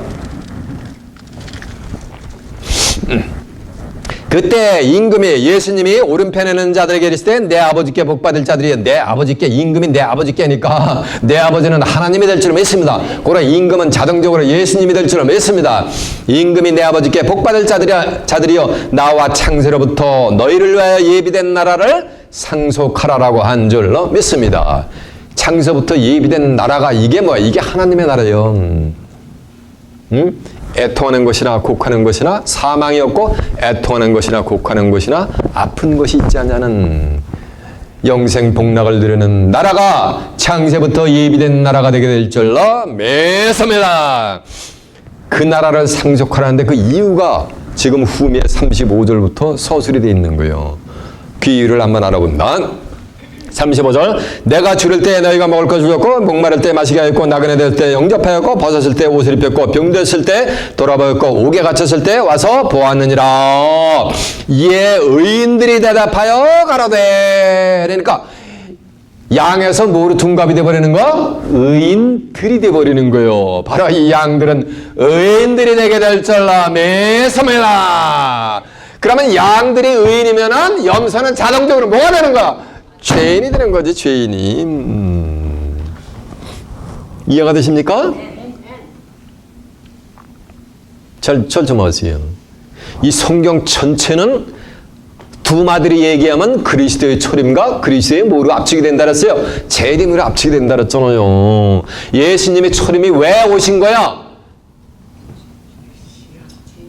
그때 임금이 예수님이 오른편에 있는 자들에게 이르시되 내 아버지께 복받을 자들이 내 아버지께 임금이 내 아버지께니까 내 아버지는 하나님이 될 줄로 믿습니다. 그러나 임금은 자동적으로 예수님이 될 줄로 믿습니다. 임금이 내 아버지께 복받을 자들이여 나와 창세로부터 너희를 위하여 예비된 나라를 상속하라라고 한 줄로 믿습니다. 창세부터 예비된 나라가 이게 뭐야? 이게 하나님의 나라예요. 애통하는 것이나 곡하는 것이나 사망이 없고 애통하는 것이나 곡하는 것이나 아픈 것이 있지 않냐는 영생 복락을 누리는 나라가 창세부터 예비된 나라가 되게 될 줄로 매서매나. 그 나라를 상속하라는데 그 이유가 지금 후미의 35절부터 서술이 되어 있는 거예요. 그 이유를 한번 알아본다. 35절 내가 줄일 때 너희가 먹을 것을 주었고 목마를 때 마시게 하였고 나그네 될 때 영접하였고 벗었을 때 옷을 입혔고 병들었을 때 돌아보였고 옥에 갇혔을 때 와서 보았느니라. 이에 의인들이 대답하여 가로되. 그러니까 양에서 뭐로 둔갑이 돼버리는 거? 의인들이 돼버리는 거예요. 바로 이 양들은 의인들이 되게 될 줄로 매서매나. 그러면 양들이 의인이면은 염소는 자동적으로 뭐가 되는 거야? 죄인이 되는 거지, 죄인이. 이해가 되십니까? 잘 좀 하세요. 이 성경 전체는 두 마들이 얘기하면 그리스도의 초림과 그리스도의 뭐로 압축이 된다 그랬어요? 재림으로 압축이 된다 그랬잖아요. 예수님의 초림이 왜 오신 거야?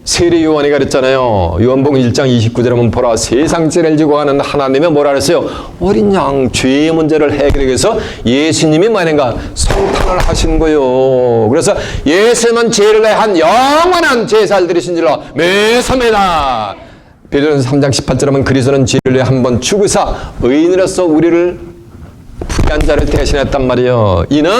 세례 요한이 그랬잖아요. 요한복음 1장 29절에 보면 보라 세상 죄를 지고 가는 하나님의 뭐라 그랬어요? 어린 양 죄의 문제를 해결하기 위해서 예수님이 뭐하는가? 성탄을 하신 거예요. 그래서 예수님은 죄를 내한 영원한 제사들이신 줄로 매서매나. 베드로전서 3장 18절에 보면 그리스도는 죄를 내어 한 번 죽으사 의인으로서 우리를 부귀한 자를 대신했단 말이에요. 이는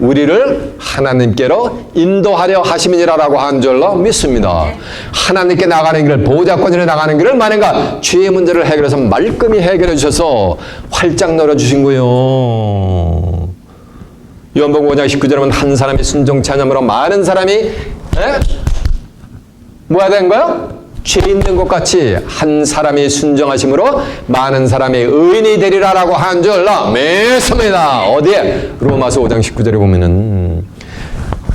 우리를 하나님께로 인도하려 하심이니라라고 한 줄로 믿습니다. 하나님께 나가는 길을 보호자권으로 나가는 길을 만약가 죄의 문제를 해결해서 말끔히 해결해 주셔서 활짝 열어주신 거예요. 요한복음 5장 19절에 보면 한 사람이 순종치 않음으로 많은 사람이 뭐야 된 거야? 죄인 된 것 같이 한 사람이 순종하심으로 많은 사람이 의인이 되리라라고 한 줄로 매서매나. 어디에? 로마서 5장 19절에 보면은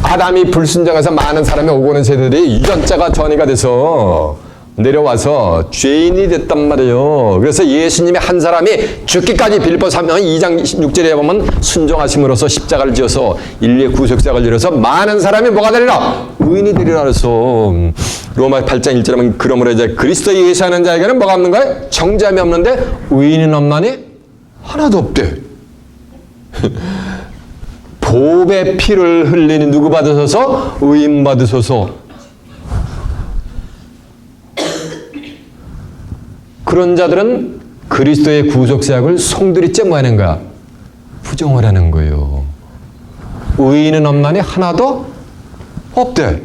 아담이 불순종해서 많은 사람이 오고는 세대들이 유전자가 전이가 돼서 내려와서 죄인이 됐단 말이에요. 그래서 예수님이 한 사람이 죽기까지 빌립보서 2장 6절에 보면 순종하심으로써 십자가를 지어서 인류의 구속사를 이뤄서 많은 사람이 뭐가 되리라? 의인이 되리라 그래서 로마 8장 1절에 보면 그러므로 이제 그리스도 예수하는 자에게는 뭐가 없는 거예요? 정죄함이 없는데 의인은 없나니? 하나도 없대. 보배 피를 흘리니 누구 받으소서? 의인 받으소서. 그런 자들은 그리스도의 구속사역을 송두리째 뭐 하는 거야? 부정을 하는 거예요. 의인은 없나니 하나도 없대.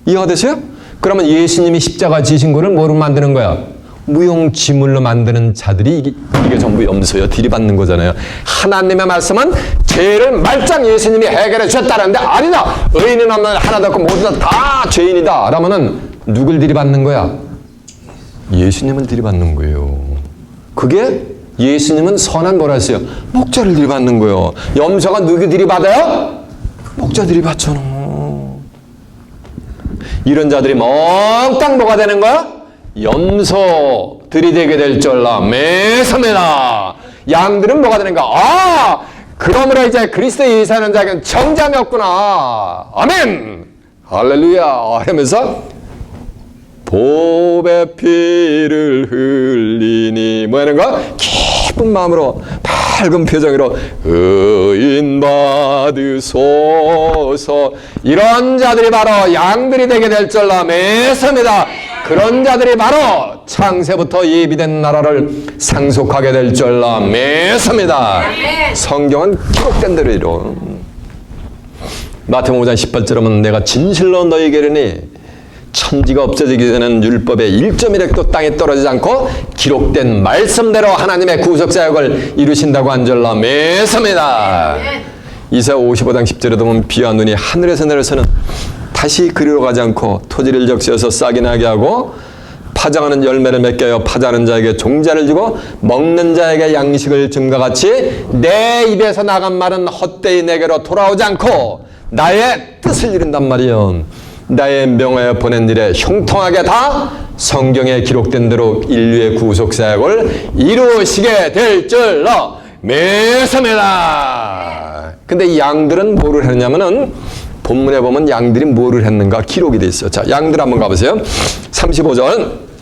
이해가 되세요? 그러면 예수님이 십자가 지신 거를 뭐로 만드는 거야? 무용지물로 만드는 자들이 이게 전부 염소요. 들이받는 거잖아요. 하나님의 말씀은 죄를 말짱 예수님이 해결해 주셨다는데 아니다. 의인은 없는 하나도 없고 모두 다 죄인이다. 라면은 누굴 들이받는 거야? 예수님을 들이받는 거예요. 그게 예수님은 선한 뭐라 했어요? 목자를 들이받는 거예요. 염소가 누구 들이받아요? 목자 들이받잖아. 이런 자들이 몽땅 뭐가 되는 거야? 염소들이 되게 될 줄라 매섭니다. 양들은 뭐가 되는가? 아, 그러므로 이제 그리스도의 사는 자에게는 정잠이 없구나. 아멘. 할렐루야. 하면서 보배 피를 흘리니 뭐 하는 거야? 기쁜 마음으로 밝은 표정으로 의인 받으소서. 이런 자들이 바로 양들이 되게 될 줄라 매섭니다. 그런 자들이 바로 창세부터 예비된 나라를 상속하게 될 줄라 매섭니다. 성경은 기록된 대로 이루. 마태복음 5장 18절은 내가 진실로 너희에게 이르니 천지가 없어지기 전에는 율법의 1.1획도 땅에 떨어지지 않고 기록된 말씀대로 하나님의 구속사역을 이루신다고 한 줄라 매섭니다. 이사야 55장 10절에 보면 비와 눈이 하늘에서 내려서는 다시 그리로 가지 않고 토지를 적시어서 싹이 나게 하고 파장하는 열매를 맺게 하여 파자는 자에게 종자를 주고 먹는 자에게 양식을 줌과 같이 내 입에서 나간 말은 헛되이 내게로 돌아오지 않고 나의 뜻을 이룬단 말이요. 나의 명하여 보낸 일에 형통하게 다 성경에 기록된 대로 인류의 구속사역을 이루시게 될 줄로 매섭니다. 근데 이 양들은 뭐를 했냐면은 본문에 보면 양들이 뭐를 했는가 기록이 돼 있어요. 자, 양들 한번 가보세요. 35절.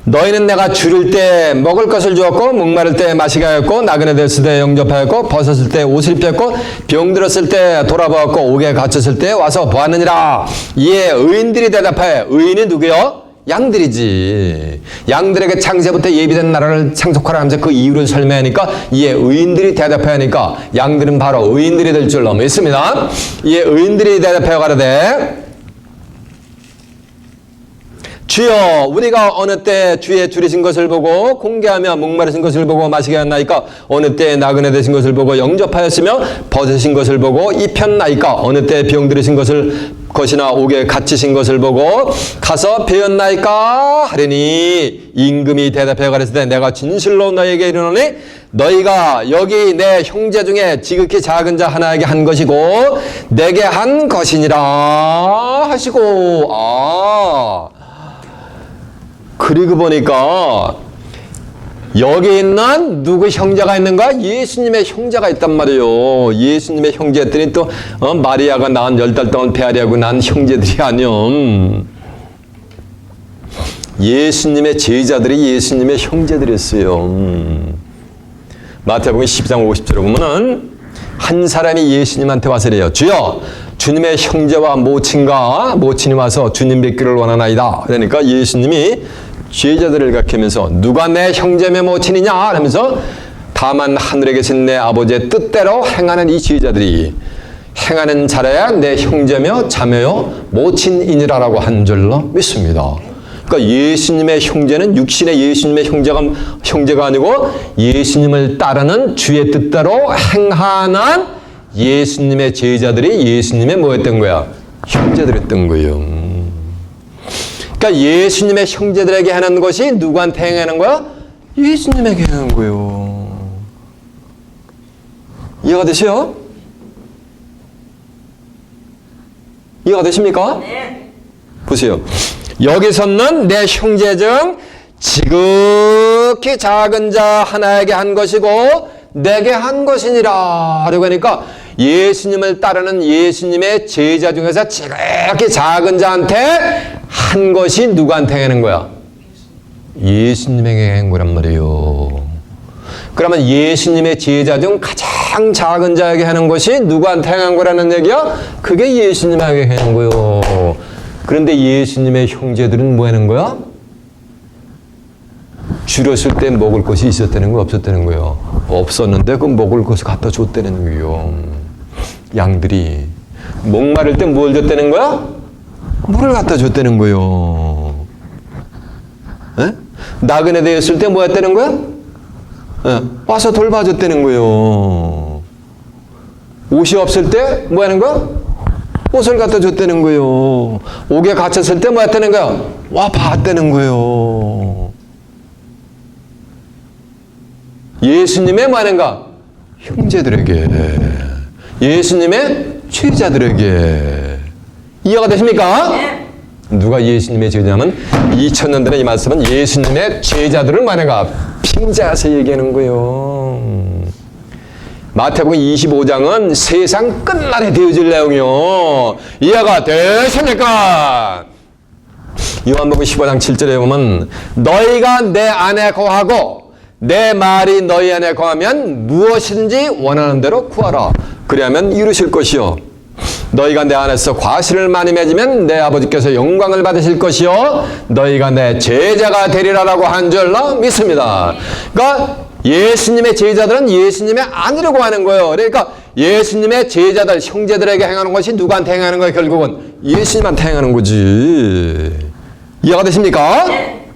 너희는 내가 줄일 때 먹을 것을 주었고 목마를 때 마시게 하였고 나그네 됐을 때 영접하였고 벗었을 때 옷을 입혔고 병들었을 때 돌아보았고 옥에 갇혔을 때 와서 보았느니라. 이에 의인들이 대답하여 의인이 누구요? 양들이지. 양들에게 창세부터 예비된 나라를 상속하라 하면서 그 이유를 설명하니까 이에 의인들이 대답하니까 양들은 바로 의인들이 될 줄로 믿습니다. 이에 의인들이 대답하여 가로되 주여 우리가 어느 때 주의 줄이신 것을 보고 공개하며 목마르신 것을 보고 마시게 하였나이까? 어느 때 나그네 되신 것을 보고 영접하였으며 벗으신 것을 보고 입혔나이까? 어느 때 병들으신 것이나 옥에 갇히신 것을 보고 가서 배웠나이까? 하리니 임금이 대답하여 가라사대 내가 진실로 너희에게 이르노니 너희가 여기 내 형제 중에 지극히 작은 자 하나에게 한 것이고 내게 한 것이니라 하시고. 그리고 보니까 여기 있는 누구 형제가 있는가? 예수님의 형제가 있단 말이에요. 예수님의 형제 했더니 또 마리아가 낳은 10달 동안 배앓이하고 낳은 형제들이 아니요. 예수님의 제자들이 예수님의 형제들이었어요. 마태복음 10장 50절에 보면은 한 사람이 예수님한테 와서 이래요. 주여 주님의 형제와 모친이 와서 주님 뵙기를 원하나이다. 그러니까 예수님이 제자들을 가리키면서 누가 내 형제며 모친이냐 하면서 다만 하늘에 계신 내 아버지의 뜻대로 행하는 이 제자들이 행하는 자라야 내 형제며 자매요 모친이니라라고 한 줄로 믿습니다. 그러니까 예수님의 형제는 육신의 예수님의 형제가 아니고 예수님을 따르는 주의 뜻대로 행하는 예수님의 제자들이 예수님의 뭐였던 거야? 형제들이었던 거예요. 그러니까 예수님의 형제들에게 하는 것이 누구한테 행하는 거야? 예수님에게 하는 거예요. 이해가 되세요? 이해가 되십니까? 네. 보세요. 여기서는 내 형제 중 지극히 작은 자 하나에게 한 것이고 내게 한 것이니라 하려고 하니까 예수님을 따르는 예수님의 제자 중에서 지극히 작은 자한테 한 것이 누구한테 하는 거야? 예수님에게 한 거란 말이에요. 그러면 예수님의 제자 중 가장 작은 자에게 하는 것이 누구한테 한 거라는 얘기야? 그게 예수님에게 하는 거예요. 그런데 예수님의 형제들은 뭐 하는 거야? 줄였을 때 먹을 것이 있었다는 거 없었다는 거예요. 없었는데 그 먹을 것을 갖다 줬다는 거예요. 양들이. 목마를 때 뭘 줬다는 거야? 물을 갖다 줬다는 거요. 에? 나그네 되었을 때 뭐 했다는 거야? 와서 돌봐줬다는 거요. 옷이 없을 때 뭐 하는 거야? 옷을 갖다 줬다는 거요. 옥에 갇혔을 때 뭐 했다는 거야? 와 봤다는 거요. 예수님의 뭐 하는가? 형제들에게, 예수님의 제자들에게. 이해가 되십니까? 네. 누가 예수님의 제자냐면 2000년 전에 이 말씀은 예수님의 제자들을 말해가 핑자서 얘기하는 거예요. 마태복음 25장은 세상 끝날에 되어질 내용이요. 이해가 되십니까? 요한복음 15장 7절에 보면 너희가 내 안에 거하고 내 말이 너희 안에 거하면 무엇이든지 원하는 대로 구하라. 그리하면 이루실 것이요. 너희가 내 안에서 과실을 많이 맺으면 내 아버지께서 영광을 받으실 것이요. 너희가 내 제자가 되리라라고 한 줄로 믿습니다. 그러니까 예수님의 제자들은 예수님의 안으려고 하는 거예요. 그러니까 예수님의 제자들, 형제들에게 행하는 것이 누구한테 행하는 거예요? 결국은 예수님한테 행하는 거지. 이해가 되십니까? 네.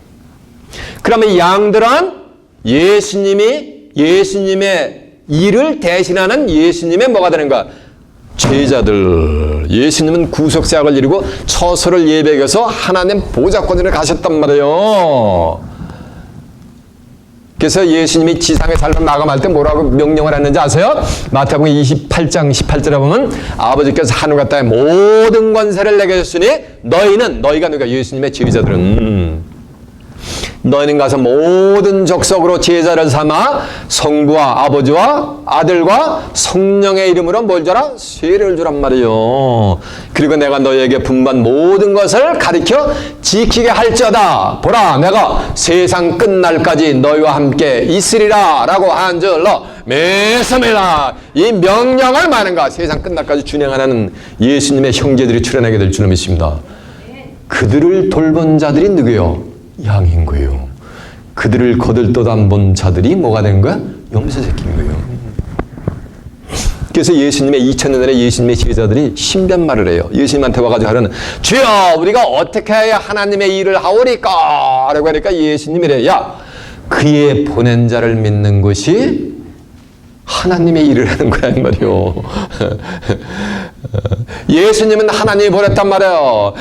그러면 이 양들은 예수님의 일을 대신하는 예수님의 뭐가 되는 거야? 제자들. 예수님은 구속사역을 이루고 처소를 예배해서 하나님 보좌권으로 가셨단 말이에요. 그래서 예수님이 지상의 삶을 마감할 때 뭐라고 명령을 했는지 아세요? 마태복음 28장 18절에 보면 아버지께서 하늘과 땅의 모든 권세를 내게 줬으니 너희가 누가 예수님의 제자들은 너희는 가서 모든 족속으로 제자를 삼아 성부와 아버지와 아들과 성령의 이름으로 뭘 줘라? 세례를 주란 말이요. 그리고 내가 너희에게 분반 모든 것을 가르쳐 지키게 할지어다. 보라, 내가 세상 끝날까지 너희와 함께 있으리라 라고 한 줄로 믿습니다. 이 명령을 말하는가? 세상 끝날까지 준행하는 예수님의 형제들이 출현하게 될 줄로 믿습니다. 그들을 돌본 자들이 누구예요? 양인 거예요. 그들을 거들떠도 안 본 자들이 뭐가 된 거야? 염소 새끼인 거예요. 그래서 예수님의 2000년 전에 예수님의 제자들이 신변말을 해요. 예수님한테 와가지고 하는 주여 우리가 어떻게 해야 하나님의 일을 하오리까? 라고 하니까 예수님이래. 야, 그의 보낸 자를 믿는 것이 하나님의 일을 하는 거야 이 말이요. 예수님은 하나님이 보냈단 말이에요.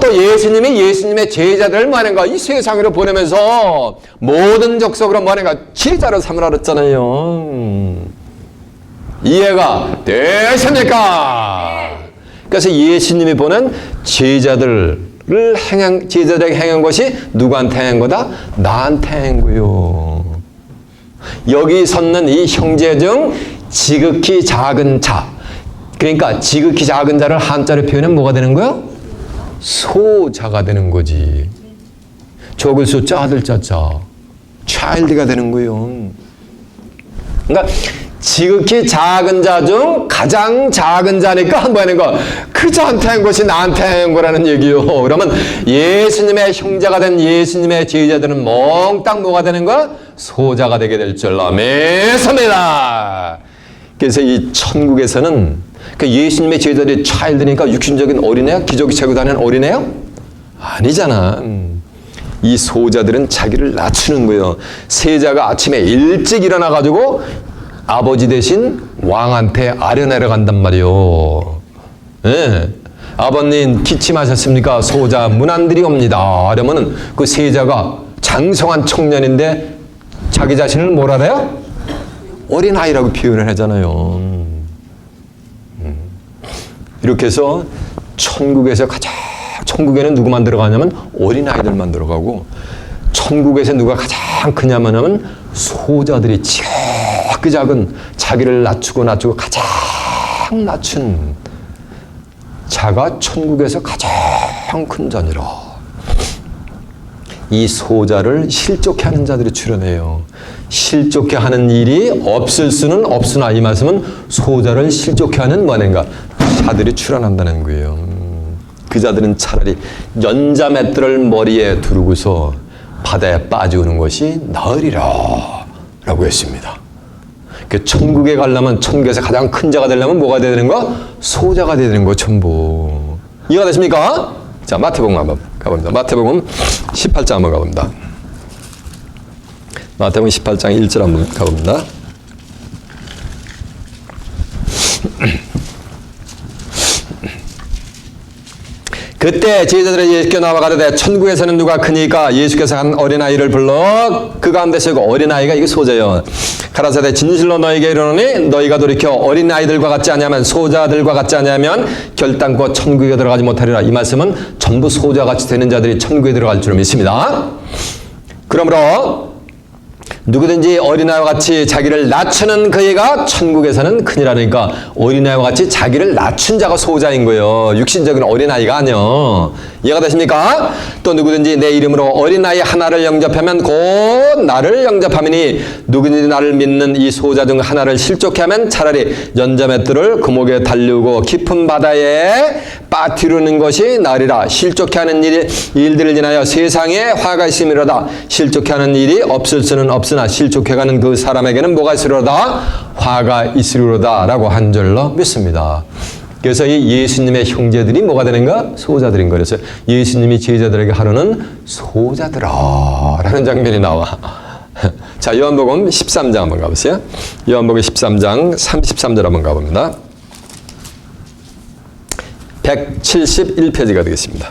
또 예수님이 예수님의 제자들을 뭐 하는 거야? 이 세상으로 보내면서 모든 족속으로 뭐 하는 거야? 제자로 삼으라 그랬잖아요. 이해가 되십니까? 그래서 예수님이 보낸 제자들에게 행한 것이 누구한테 행한 거다? 나한테 행한 거요. 여기 섰는 이 형제 중 지극히 작은 자, 그러니까 지극히 작은 자를 한자로 표현하면 뭐가 되는 거야? 소자가 되는 거지. 적을 숫자 아들 자자 child가 되는 거예요. 그러니까 지극히 작은 자 중 가장 작은 자니까 뭐 하는 거? 그 자한테 한 것이 나한테 한 거라는 얘기요. 그러면 예수님의 형제가 된 예수님의 제자들은 몽땅 뭐가 되는 거야? 소자가 되게 될 줄로 믿습니다. 그래서 이 천국에서는 예수님의 제자들이 child니까 육신적인 어린애야? 기저귀 차고 다니는 어린애야? 아니잖아. 이 소자들은 자기를 낮추는 거예요. 세자가 아침에 일찍 일어나가지고 아버지 대신 왕한테 아뢰내려 간단 말이요. 예. 아버님 기침하셨습니까? 소자 문안드리옵니다. 이러면은 그 세자가 장성한 청년인데 자기 자신을 뭐라 그래요? 어린아이라고 표현을 하잖아요. 이렇게 해서 천국에는 누구만 들어가냐면 어린아이들만 들어가고, 천국에서 누가 가장 크냐면 소자들이 지극히 작은 자기를 낮추고 가장 낮춘 자가 천국에서 가장 큰 자니라. 이 소자를 실족해 하는 자들이 출현해요. 실족해 하는 일이 없을 수는 없으나 이 말씀은 소자를 실족해 하는 뭐는가? 자들이 출현한다는 거예요. 그 자들은 차라리 연자맷들을 머리에 두르고서 바다에 빠져오는 것이 나으리라 라고 했습니다. 그 천국에 가려면, 천국에서 가장 큰 자가 되려면 뭐가 돼야 되는 거? 소자가 돼야 되는 거, 전부. 이해가 되십니까? 자, 마태복음 한번 가봅니다. 마태복음 18장 한번 가봅니다. 마태복음 18장 1절 한번 가봅니다. 그때 제자들이 예수께 나와 가로되 천국에서는 누가 크니까 예수께서 한 어린아이를 불러 그 가운데 서고 어린아이가 이게 소자요. 가라사대 진실로 너희에게 이르노니 너희가 돌이켜 어린아이들과 같지 아니하면 소자들과 같지 아니하면 결단코 천국에 들어가지 못하리라. 이 말씀은 전부 소자같이 되는 자들이 천국에 들어갈 줄 믿습니다. 그러므로 누구든지 어린아이와 같이 자기를 낮추는 그이가 천국에서는 크니라니까 어린아이와 같이 자기를 낮춘 자가 소자인 거예요. 육신적인 어린아이가 아니요. 이해가 되십니까? 또 누구든지 내 이름으로 어린아이 하나를 영접하면 곧 나를 영접하미니 누구든지 나를 믿는 이 소자 중 하나를 실족해 하면 차라리 연자맷돌을 금옥에 달리고 깊은 바다에 빠뜨리는 것이 나으리라. 실족해 하는 일들을 인하여 세상에 화가 있음이로다. 실족해 하는 일이 없을 수는 없으나 실족해가는 그 사람에게는 뭐가 있으리로다? 화가 있으리로다 라고 한 절로 믿습니다. 그래서 이 예수님의 형제들이 뭐가 되는가? 소자들인 거예요. 그래서 예수님이 제자들에게 하루는 소자들아 라는 장면이 나와. 자, 요한복음 13장 한번 가보세요. 요한복음 13장 33절 한번 가봅니다. 171페이지가 되겠습니다.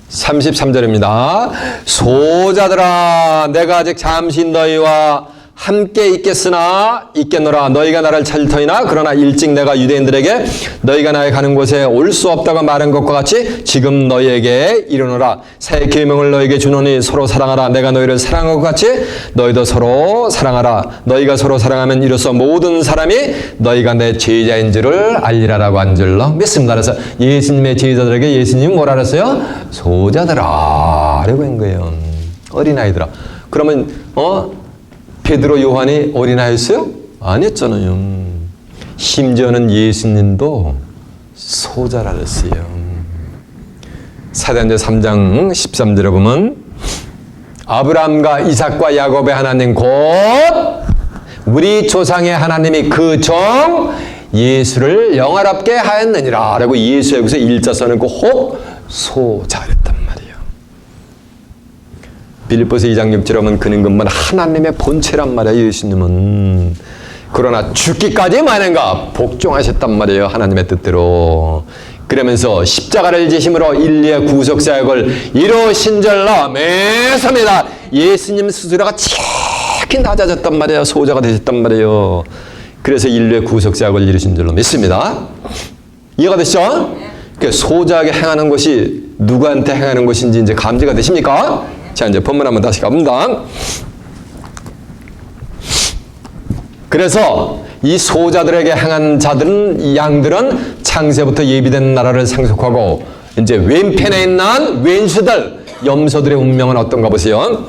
(33절입니다) 소자들아 내가 아직 잠시 너희와 함께 있겠노라. 너희가 나를 찾을 터이나 그러나 일찍 내가 유대인들에게 너희가 나의 가는 곳에 올 수 없다고 말한 것과 같이 지금 너희에게 이르노라. 새 계명을 너희에게 주노니 서로 사랑하라. 내가 너희를 사랑한 것 같이 너희도 서로 사랑하라. 너희가 서로 사랑하면 이로써 모든 사람이 너희가 내 제자인 줄을 알리라라고 한 줄로 믿습니다. 그래서 예수님의 제자들에게 예수님이 뭐라 그랬어요? 소자들아 라고 한 거예요. 어린아이들아. 그러면 베드로 요한이 어린아이였어요? 아니었잖아요. 심지어는 예수님도 소자라 그랬어요. 사도행전 3장 13절에 보면 아브라함과 이삭과 야곱의 하나님 곧 우리 조상의 하나님이 그 종 예수를 영화롭게 하였느니라 라고 예수 여기서 일자 써놓고 혹 소자랬단 말이에요. 빌립보서 2장 6절에 보면 그는 근본 하나님의 본체란 말이에요. 예수님은. 그러나 죽기까지 만행가 복종하셨단 말이에요. 하나님의 뜻대로. 그러면서 십자가를 지심으로 인류의 구속사역을 이루신 줄로 믿습니다. 예수님 스스로가 지극히 낮아졌단 말이에요. 소자가 되셨단 말이에요. 그래서 인류의 구속사역을 이루신 줄로 믿습니다. 이해가 되시죠? 소자하게 행하는 것이 누구한테 행하는 것인지 이제 감지가 되십니까? 자, 이제 본문 한번 다시 가봅니다. 그래서 이 소자들에게 행한 자들은, 이 양들은 창세부터 예비된 나라를 상속하고 이제 왼편에 있는 왼수들, 염소들의 운명은 어떤가 보세요.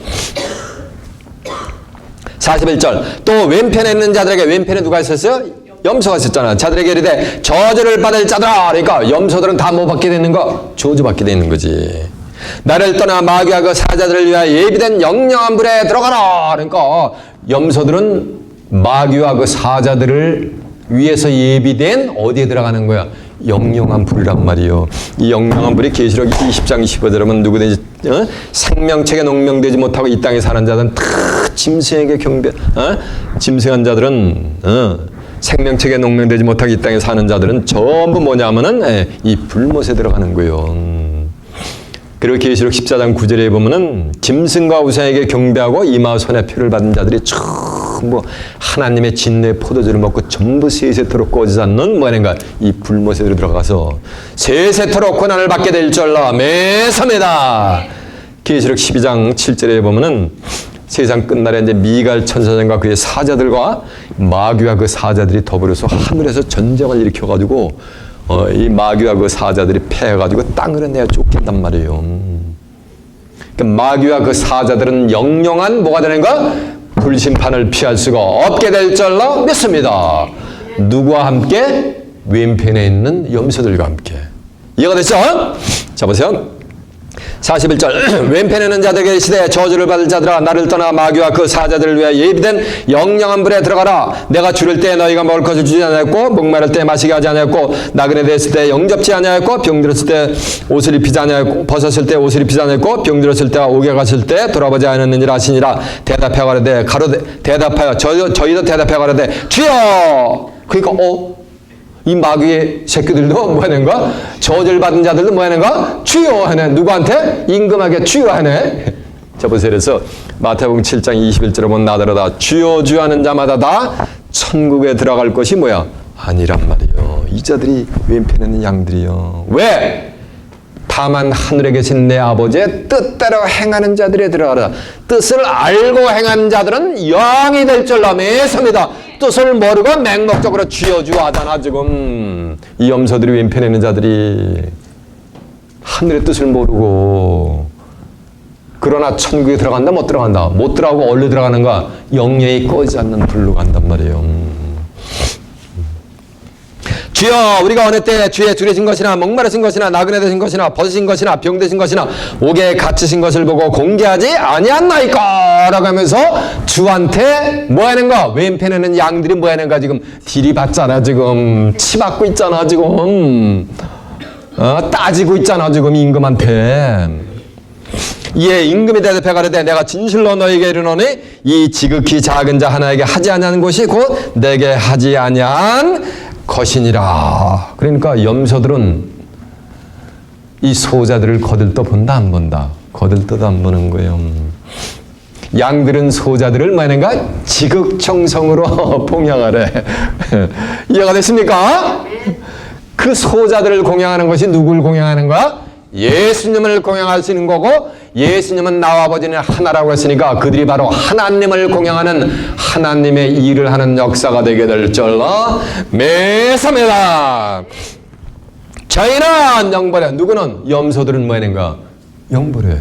41절. 또 왼편에 있는 자들에게, 왼편에 누가 있었어요? 염소가 있었잖아. 자들에게 이르되 저주를 받을 자들아. 그러니까 염소들은 다 뭐 받게 되는 거? 저주 받게 되는 거지. 나를 떠나 마귀와 그 사자들을 위하여 예비된 영영한 불에 들어가라. 그러니까 염소들은 마귀와 그 사자들을 위해서 예비된 어디에 들어가는 거야? 영영한 불이란 말이요. 이 영영한 불이 계시록 20장 25절에 보면 누구든지 생명책에 농명되지 못하고 이 땅에 사는 자들은 다 짐승에게 짐승한 자들은 생명책에 농명되지 못하고 이 땅에 사는 자들은 전부 뭐냐면은 이 불못에 들어가는 거예요. 그리고 계시록 14장 9절에 보면은 짐승과 우상에게 경배하고 이마 손에 표를 받은 자들이 전부 하나님의 진노의 포도주를 먹고 전부 세세토록 꺼지지 않는 뭐하는가 이 불못에 들어가서 세세토록 고난을 받게 될 줄로 믿습니다. 계시록 12장 7절에 보면은 세상 끝날에 이제 미갈 천사장과 그의 사자들과 마귀와 그 사자들이 더불어서 하늘에서 전쟁을 일으켜가지고 이 마귀와 그 사자들이 패해가지고 땅으로 내어 쫓긴단 말이에요. 그러니까 마귀와 그 사자들은 영영한 뭐가 되는가? 불심판을 피할 수가 없게 될 줄로 믿습니다. 누구와 함께? 왼편에 있는 염소들과 함께. 이해가 됐죠? 자, 보세요. 41절 왼편에는 자들에게 시대 저주를 받을 자들아 나를 떠나 마귀와 그 사자들을 위하여 예비된 영영한 불에 들어가라. 내가 주를 때 너희가 먹을 것을 주지 아니하였고 목마를 때 마시게 하지 아니하였고 나그네 됐을 때 영접지 아니하였고 병들었을 때 옷을 입히지 아니하였고 벗었을 때 옷을 입히지 아니하였고 병들었을 때와 옥에 갔을 때 돌아보지 않았느니라 하시니라. 대답하여 가로되 대답하여 저희도 대답하여 가로되 주여. 그러니까 이 마귀의 새끼들도 뭐 하는 거야? 저주를 받은 자들도 뭐 하는 거야? 주여 하네. 누구한테? 임금에게 주여 하네. 자 보세요. 그래서 마태복음 7장 21절에 보면 나더러다 주여 주여 하는 자마다 다 천국에 들어갈 것이 뭐야? 아니란 말이요. 이 자들이 왼편에 있는 양들이요. 왜? 다만 하늘에 계신 내 아버지의 뜻대로 행하는 자들이 들어가라. 뜻을 알고 행하는 자들은 영이 될 줄로 믿습니다. 뜻을 모르고 맹목적으로 주여 주여 하잖아. 지금 이 염소들이 왼편에 있는 자들이 하늘의 뜻을 모르고 그러나 천국에 들어간다 못 들어간다? 못 들어가고 어디로 들어가는가? 영영이 꺼지지 않는 불로 간단 말이에요. 주여 우리가 어느 때 주의 줄이신 것이나 목마르신 것이나 나그네 되신 것이나 벗으신 것이나 병되신 것이나 옥에 갇히신 것을 보고 공개하지 아니했나이까 라고 하면서 주한테 뭐 하는 거? 왼편에는 양들이 뭐 하는 거? 지금 딜이 받잖아. 지금 치받고 있잖아. 지금 따지고 있잖아. 지금 임금한테. 이에 임금이 대답해 가로되 내가 진실로 너에게 이르노니 이 지극히 작은 자 하나에게 하지 아니한 것이 곧 내게 하지 아니한 것이니라. 그러니까 염소들은 이 소자들을 거들떠 본다 안 본다? 거들떠도 안 보는 거예요. 양들은 소자들을 뭐 하는가? 지극정성으로 봉양하래. 이해가 됐습니까? 그 소자들을 공양하는 것이 누굴 공양하는 거야? 예수님을 공양하시는 거고 예수님은 나와 아버지는 하나라고 했으니까 그들이 바로 하나님을 공양하는 하나님의 일을 하는 역사가 되게 될 줄로 믿습니다. 저희는 영벌에 누구는 염소들은 뭐 하는가? 영벌에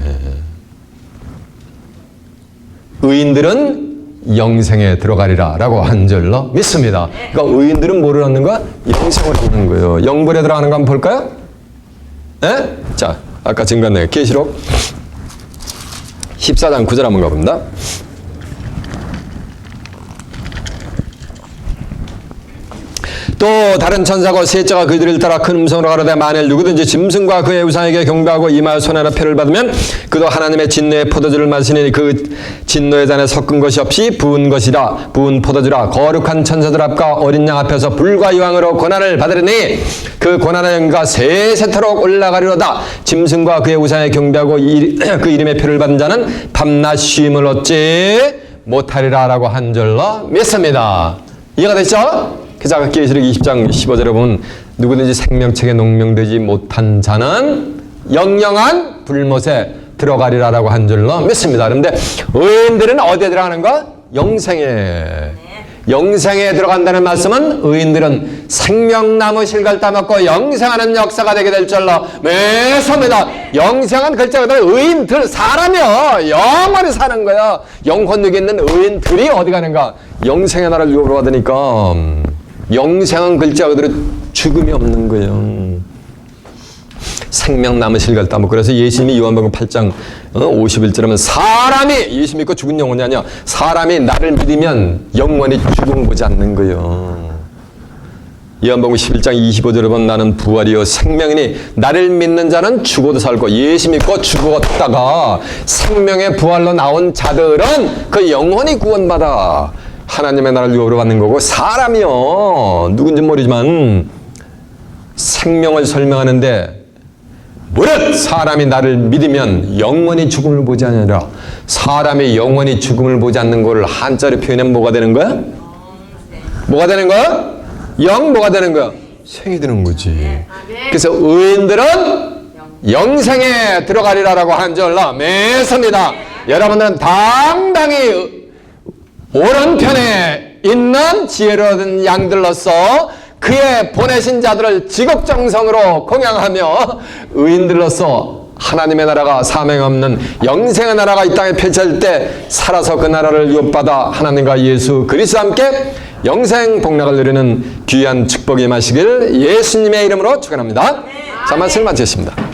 의인들은 영생에 들어가리라 라고 한 줄로 믿습니다. 그러니까 의인들은 뭐를 얻는 거야? 영생을 얻는 거예요. 영벌에 들어가는 거 한번 볼까요? 에? 자, 아까 증거했네요. 계시록 14장 9절 한번 가봅니다. 또 다른 천사가 셋째가 그들을 따라 큰 음성으로 가로되 만일 누구든지 짐승과 그의 우상에게 경배하고 이마에 손에나 표를 받으면 그도 하나님의 진노의 포도주를 마시니 그 진노의 잔에 섞은 것이 없이 부은 것이라 부은 포도주라. 거룩한 천사들 앞과 어린 양 앞에서 불과 유황으로 고난을 받으리니 그 고난의 영광과 세세토록 올라가리로다. 짐승과 그의 우상에 경배하고 그 이름의 표를 받은 자는 밤낮 쉼을 얻지 못하리라 라고 한 줄로 믿습니다. 이해가 됐죠? 그래서 아까 계시록 20장 15절에 보면 누구든지 생명책에 농명되지 못한 자는 영영한 불못에 들어가리라라고 한 줄로 믿습니다. 그런데 의인들은 어디에 들어가는 거? 영생에. 영생에 들어간다는 말씀은 의인들은 생명나무 실과를 따먹고 영생하는 역사가 되게 될 줄로 믿습니다. 영생한 글자 그대로 의인들 사람이요 영원히 사는 거야. 영혼력이 있는 의인들이 어디 가는가? 영생의 나라를 유업으로 받으니까 영생한 글자 그대로 죽음이 없는 거예요. 생명 남은 실과를 따먹고. 그래서 예수님이 요한복음 8장 51절에 하면 사람이 예수 믿고 죽은 영혼이 아니야. 사람이 나를 믿으면 영원히 죽음 보지 않는 거예요. 요한복음 11장 25절에 보면 나는 부활이요 생명이니 나를 믿는 자는 죽어도 살고 예수 믿고 죽었다가 생명의 부활로 나온 자들은 그 영혼이 구원받아 하나님의 나라를 유업으로 받는 거고 사람이요 누군지 모르지만 생명을 설명하는데 무릇 사람이 나를 믿으면 영원히 죽음을 보지 않으리라. 사람이 영원히 죽음을 보지 않는 것을 한자로 표현하면 뭐가 되는 거야? 뭐가 되는 거야? 뭐가 되는 거야? 생이 되는 거지. 그래서 의인들은 영생에 들어가리라라고 한 줄로 믿습니다. 여러분들은 당당히 오른편에 있는 지혜로운 양들로서 그의 보내신 자들을 지극정성으로 공양하며 의인들로서 하나님의 나라가 사명 없는 영생의 나라가 이 땅에 펼쳐질 때 살아서 그 나라를 유업받아 하나님과 예수 그리스도와 함께 영생 복락을 누리는 귀한 축복이 임하시길 예수님의 이름으로 축원합니다. 자, 말씀을 마치겠습니다.